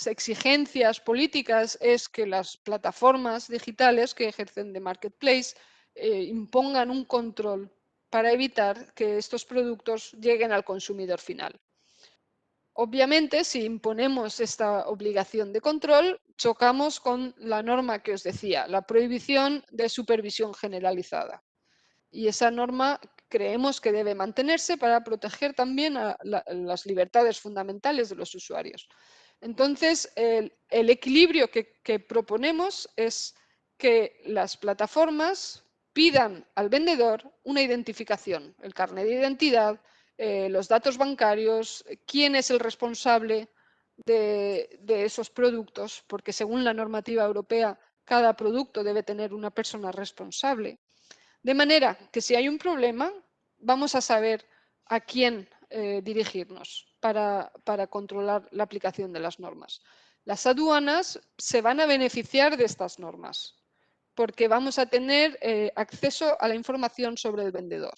exigencias políticas es que las plataformas digitales que ejercen de marketplace impongan un control para evitar que estos productos lleguen al consumidor final. Obviamente, si imponemos esta obligación de control, chocamos con la norma que os decía, la prohibición de supervisión generalizada. Y esa norma creemos que debe mantenerse para proteger también a las libertades fundamentales de los usuarios. Entonces, el equilibrio que proponemos es que las plataformas pidan al vendedor una identificación, el carnet de identidad, los datos bancarios, quién es el responsable de esos productos, porque según la normativa europea, cada producto debe tener una persona responsable. De manera que si hay un problema, vamos a saber a quién dirigirnos para controlar la aplicación de las normas. Las aduanas se van a beneficiar de estas normas porque vamos a tener acceso a la información sobre el vendedor.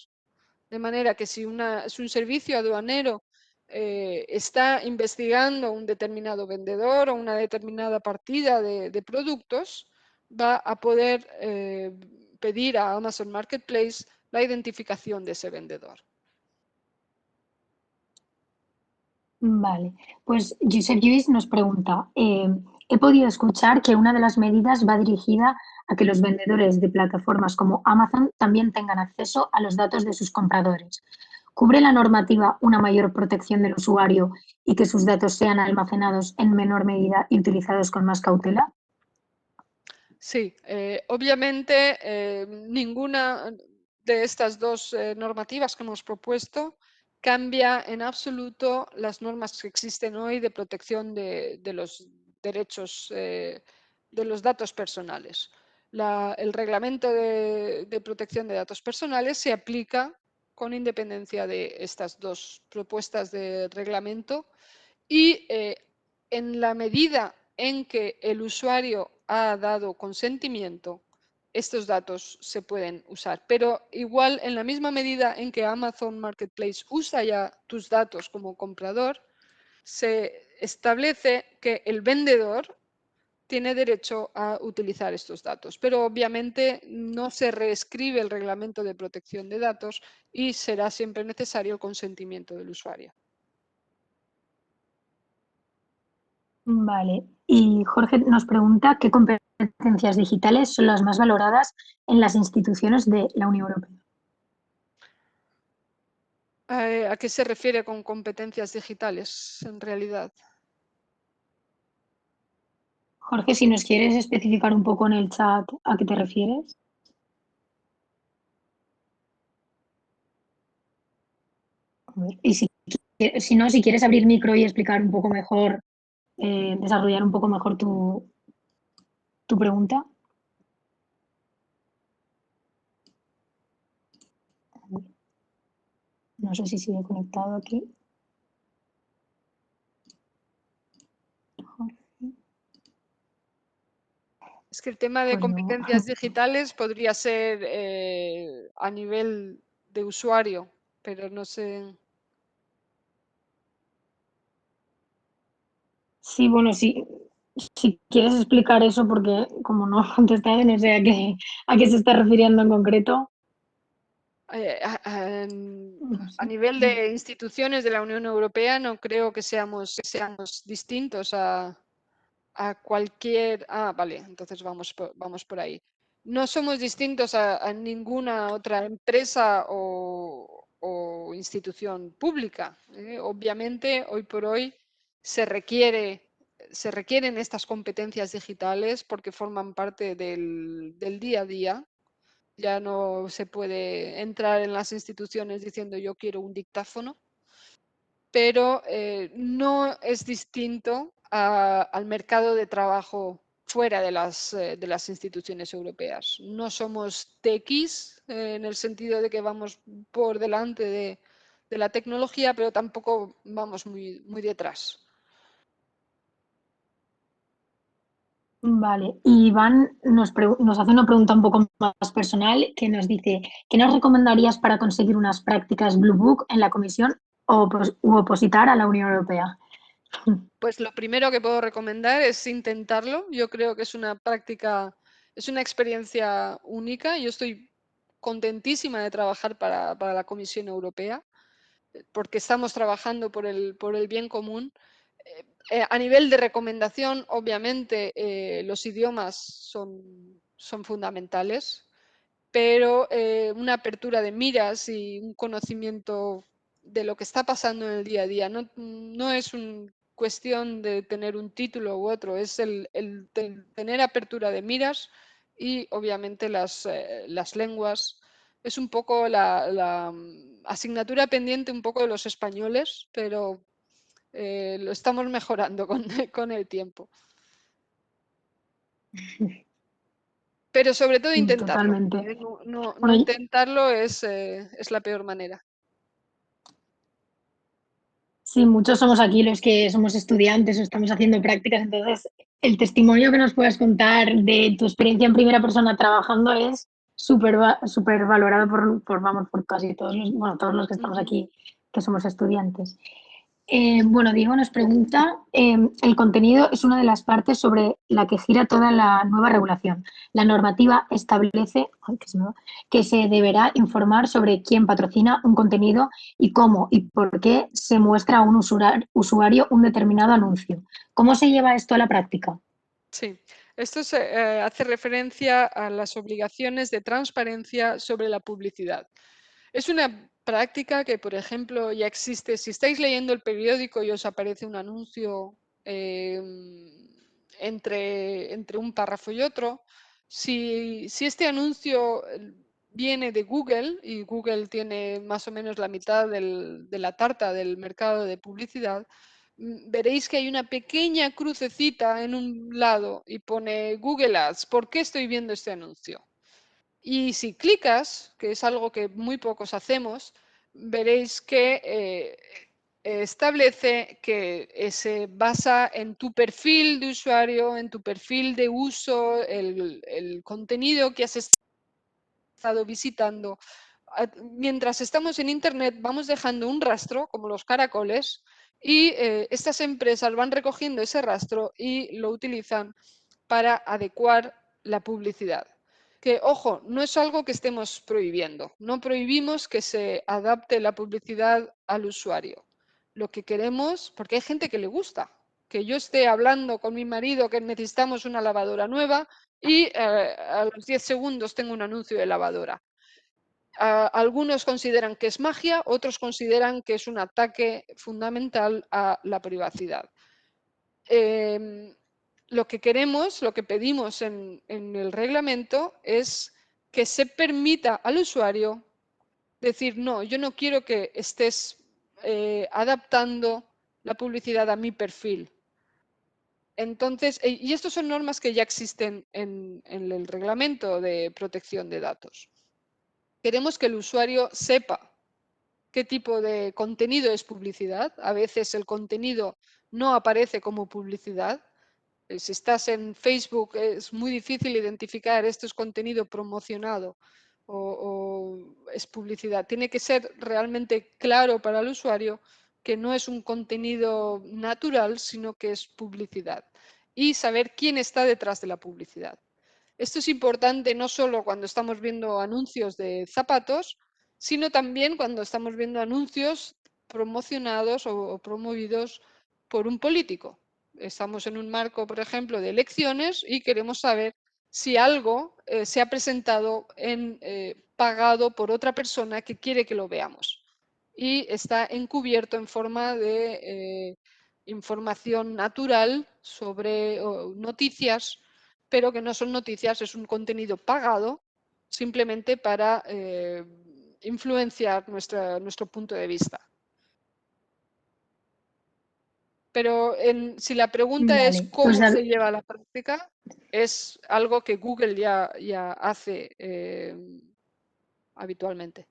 De manera que si un servicio aduanero está investigando un determinado vendedor o una determinada partida de productos, va a poder pedir a Amazon Marketplace la identificación de ese vendedor. Vale, pues Josep Lluís nos pregunta, he podido escuchar que una de las medidas va dirigida a que los vendedores de plataformas como Amazon también tengan acceso a los datos de sus compradores. ¿Cubre la normativa una mayor protección del usuario y que sus datos sean almacenados en menor medida y utilizados con más cautela? Sí, obviamente ninguna de estas dos normativas que hemos propuesto cambia en absoluto las normas que existen hoy de protección de los derechos de los datos personales. El reglamento de protección de datos personales se aplica con independencia de estas dos propuestas de reglamento y en la medida en que el usuario ha dado consentimiento, estos datos se pueden usar. Pero igual, en la misma medida en que Amazon Marketplace usa ya tus datos como comprador, se establece que el vendedor tiene derecho a utilizar estos datos. Pero obviamente no se reescribe el reglamento de protección de datos y será siempre necesario el consentimiento del usuario. Vale, y Jorge nos pregunta qué competencias digitales son las más valoradas en las instituciones de la Unión Europea. ¿A qué se refiere con competencias digitales en realidad? Jorge, si nos quieres especificar un poco en el chat a qué te refieres. A ver, y si no, si quieres abrir micro y explicar un poco mejor, desarrollar un poco mejor tu pregunta. No sé si sigue conectado aquí. Es que el tema de Pues no. competencias digitales podría ser a nivel de usuario, pero no sé. Sí, bueno, si quieres explicar eso, porque como no has contestado, no sé a qué se está refiriendo en concreto. eh, a, a- No a sé. nivel de instituciones de la Unión Europea no creo que seamos distintos a cualquier... Ah, vale, entonces vamos por ahí. No somos distintos a ninguna otra empresa o institución pública. Obviamente, hoy por hoy se requieren estas competencias digitales porque forman parte del día a día. Ya no se puede entrar en las instituciones diciendo yo quiero un dictáfono, pero no es distinto al mercado de trabajo fuera de las instituciones europeas. No somos tequis en el sentido de que vamos por delante de la tecnología, pero tampoco vamos muy detrás. Vale, y Iván nos hace una pregunta un poco más personal que nos dice, ¿qué nos recomendarías para conseguir unas prácticas Blue Book en la Comisión u opositar a la Unión Europea? Pues lo primero que puedo recomendar es intentarlo. Yo creo que es una práctica, es una experiencia única. Yo estoy contentísima de trabajar para la Comisión Europea porque estamos trabajando por el bien común. A nivel de recomendación, obviamente, los idiomas son fundamentales, pero una apertura de miras y un conocimiento de lo que está pasando en el día a día. No es una cuestión de tener un título u otro, es el tener apertura de miras y obviamente las lenguas. Es un poco la asignatura pendiente un poco de los españoles, pero lo estamos mejorando con el tiempo. Pero sobre todo intentarlo. Totalmente. No Bueno, intentarlo es la peor manera. sí, muchos somos aquí los que somos estudiantes o estamos haciendo prácticas, entonces el testimonio que nos puedas contar de tu experiencia en primera persona trabajando es súper valorado vamos, por casi todos los que estamos Ujú. aquí que somos estudiantes. Bueno, Diego nos pregunta, el contenido es una de las partes sobre la que gira toda la nueva regulación. La normativa establece que se deberá informar sobre quién patrocina un contenido y cómo y por qué se muestra a un usuario un determinado anuncio. ¿Cómo se lleva esto a la práctica? Sí, esto hace referencia a las obligaciones de transparencia sobre la publicidad. Es una práctica que, por ejemplo, ya existe. Si estáis leyendo el periódico y os aparece un anuncio entre un párrafo y otro, si este anuncio viene de Google y Google tiene más o menos la mitad de la tarta del mercado de publicidad, veréis que hay una pequeña crucecita en un lado y pone Google Ads. ¿Por qué estoy viendo este anuncio? Y si clicas, que es algo que muy pocos hacemos, veréis que establece que se basa en tu perfil de usuario, en tu perfil de uso, el contenido que has estado visitando. Mientras estamos en Internet vamos dejando un rastro, como los caracoles, y estas empresas van recogiendo ese rastro y lo utilizan para adecuar la publicidad. Que, ojo, no es algo que estemos prohibiendo. No prohibimos que se adapte la publicidad al usuario. Lo que queremos, porque hay gente que le gusta, que yo esté hablando con mi marido que necesitamos una lavadora nueva y a los 10 segundos tengo un anuncio de lavadora. Algunos consideran que es magia, otros consideran que es un ataque fundamental a la privacidad. lo que queremos, lo que pedimos en el reglamento es que se permita al usuario decir, no, yo no quiero que estés adaptando la publicidad a mi perfil. Entonces, y estas son normas que ya existen en el reglamento de protección de datos. Queremos que el usuario sepa qué tipo de contenido es publicidad. A veces el contenido no aparece como publicidad. Si estás en Facebook es muy difícil identificar esto es contenido promocionado o es publicidad. Tiene que ser realmente claro para el usuario que no es un contenido natural, sino que es publicidad. Y saber quién está detrás de la publicidad. Esto es importante no solo cuando estamos viendo anuncios de zapatos, sino también cuando estamos viendo anuncios promocionados o promovidos por un político. Estamos en un marco, por ejemplo, de elecciones y queremos saber si algo se ha presentado pagado por otra persona que quiere que lo veamos y está encubierto en forma de información natural sobre noticias, pero que no son noticias, es un contenido pagado simplemente para influenciar nuestro punto de vista. Pero si la pregunta es Vale, pues cómo se lleva a la práctica, es algo que Google ya hace habitualmente.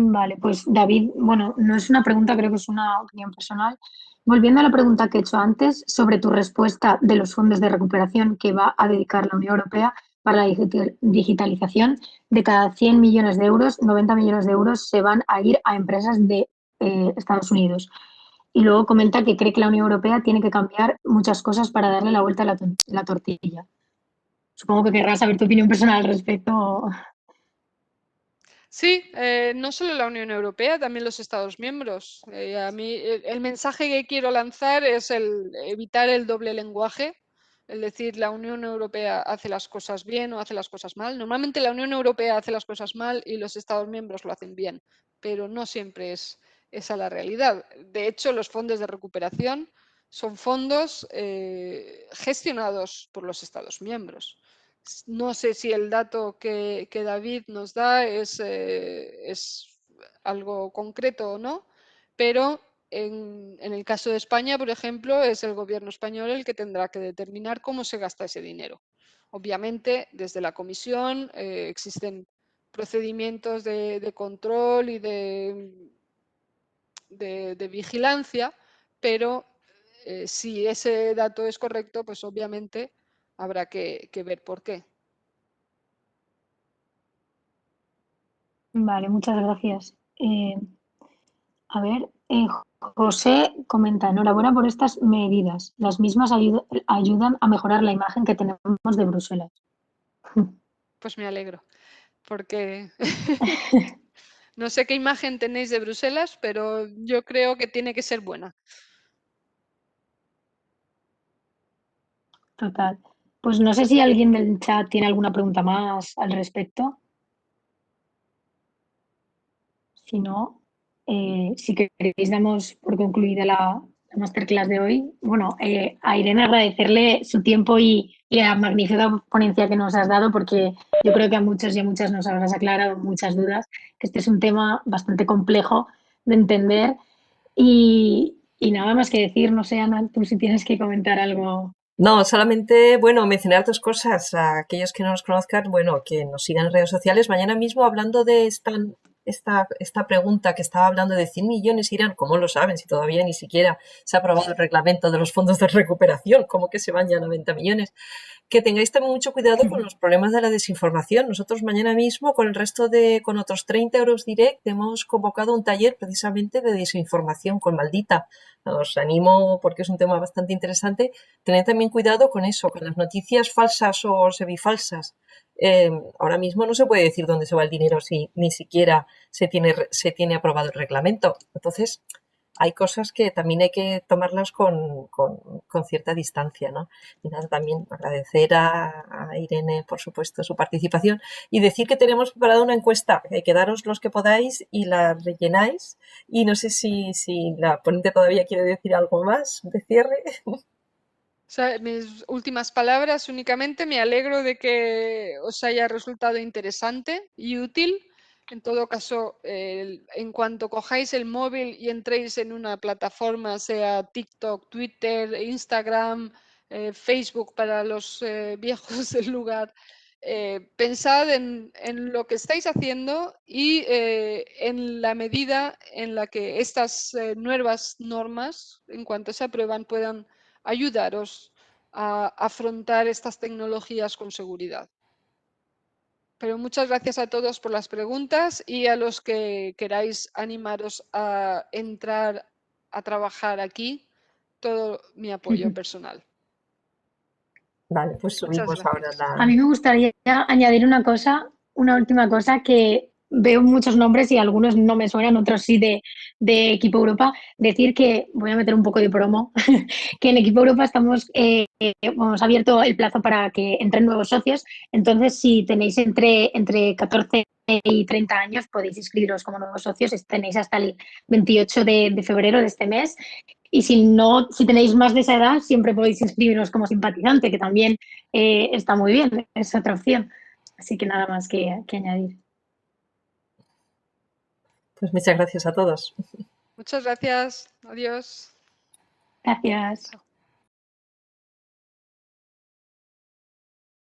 Vale, pues David, bueno, no es una pregunta, creo que es una opinión personal. Volviendo a la pregunta que he hecho antes sobre tu respuesta de los fondos de recuperación que va a dedicar la Unión Europea para la digitalización, de cada 100 millones de euros, 90 millones de euros se van a ir a empresas de Estados Unidos. Y luego comenta que cree que la Unión Europea tiene que cambiar muchas cosas para darle la vuelta a la tortilla. Supongo que querrás saber tu opinión personal al respecto. Sí, no solo la Unión Europea, también los Estados miembros. A mí el mensaje que quiero lanzar es el evitar el doble lenguaje, es decir, la Unión Europea hace las cosas bien o hace las cosas mal. Normalmente la Unión Europea hace las cosas mal y los Estados miembros lo hacen bien, pero no siempre es esa la realidad. De hecho, los fondos de recuperación son fondos gestionados por los Estados miembros. No sé si el dato que David nos da es algo concreto o no, pero en el caso de España, por ejemplo, es el gobierno español el que tendrá que determinar cómo se gasta ese dinero. Obviamente, desde la Comisión existen procedimientos de control y de vigilancia, pero si ese dato es correcto, pues obviamente habrá que ver por qué. Vale, muchas gracias. A ver, José comenta, enhorabuena por estas medidas. Las mismas ayudan a mejorar la imagen que tenemos de Bruselas. Pues me alegro, porque no sé qué imagen tenéis de Bruselas, pero yo creo que tiene que ser buena. Total. Pues no sé si alguien del chat tiene alguna pregunta más al respecto. Si no, si queréis damos por concluida la masterclass de hoy. Bueno, a Irene agradecerle su tiempo y la magnífica ponencia que nos has dado, porque yo creo que a muchos y a muchas nos habrás aclarado muchas dudas, que este es un tema bastante complejo de entender. Y nada más que decir, no sé, Ana, tú si tienes que comentar algo. No, solamente, bueno, mencionar dos cosas. A aquellos que no nos conozcan, bueno, que nos sigan en redes sociales. Mañana mismo, hablando de esta pregunta que estaba hablando de 100 millones, Irán, ¿cómo lo saben? Si todavía ni siquiera se ha aprobado el reglamento de los fondos de recuperación, ¿cómo que se van ya a 90 millones? Que tengáis también mucho cuidado con los problemas de la desinformación. Nosotros mañana mismo, con otros 30 euros direct, hemos convocado un taller precisamente de desinformación con Maldita. Os animo, porque es un tema bastante interesante, tener también cuidado con eso, con las noticias falsas o semifalsas. Ahora mismo no se puede decir dónde se va el dinero si ni siquiera se tiene aprobado el reglamento. Entonces, hay cosas que también hay que tomarlas con cierta distancia, ¿no? Y nada, también agradecer a Irene, por supuesto, su participación y decir que tenemos preparada una encuesta, quedaros los que podáis y la rellenáis. Y no sé si la ponente todavía quiere decir algo más de cierre. O sea, mis últimas palabras únicamente, me alegro de que os haya resultado interesante y útil. En todo caso, en cuanto cojáis el móvil y entréis en una plataforma, sea TikTok, Twitter, Instagram, Facebook para los viejos del lugar, pensad en lo que estáis haciendo y en la medida en la que estas nuevas normas, en cuanto se aprueban, puedan ayudaros a afrontar estas tecnologías con seguridad. Pero muchas gracias a todos por las preguntas y a los que queráis animaros a entrar a trabajar aquí, todo mi apoyo personal. Vale, pues Muchas subimos ahora gracias. A mí me gustaría añadir una cosa, una última cosa, que veo muchos nombres y algunos no me suenan, otros sí de Equipo Europa. Decir que, voy a meter un poco de promo, que en Equipo Europa hemos abierto el plazo para que entren nuevos socios. Entonces, si tenéis entre 14 y 30 años, podéis inscribiros como nuevos socios. Tenéis hasta el 28 de febrero de este mes. Y si tenéis más de esa edad, siempre podéis inscribiros como simpatizante, que también está muy bien, es otra opción. Así que nada más que añadir. Pues muchas gracias a todos. Muchas gracias. Adiós. Gracias. Chao.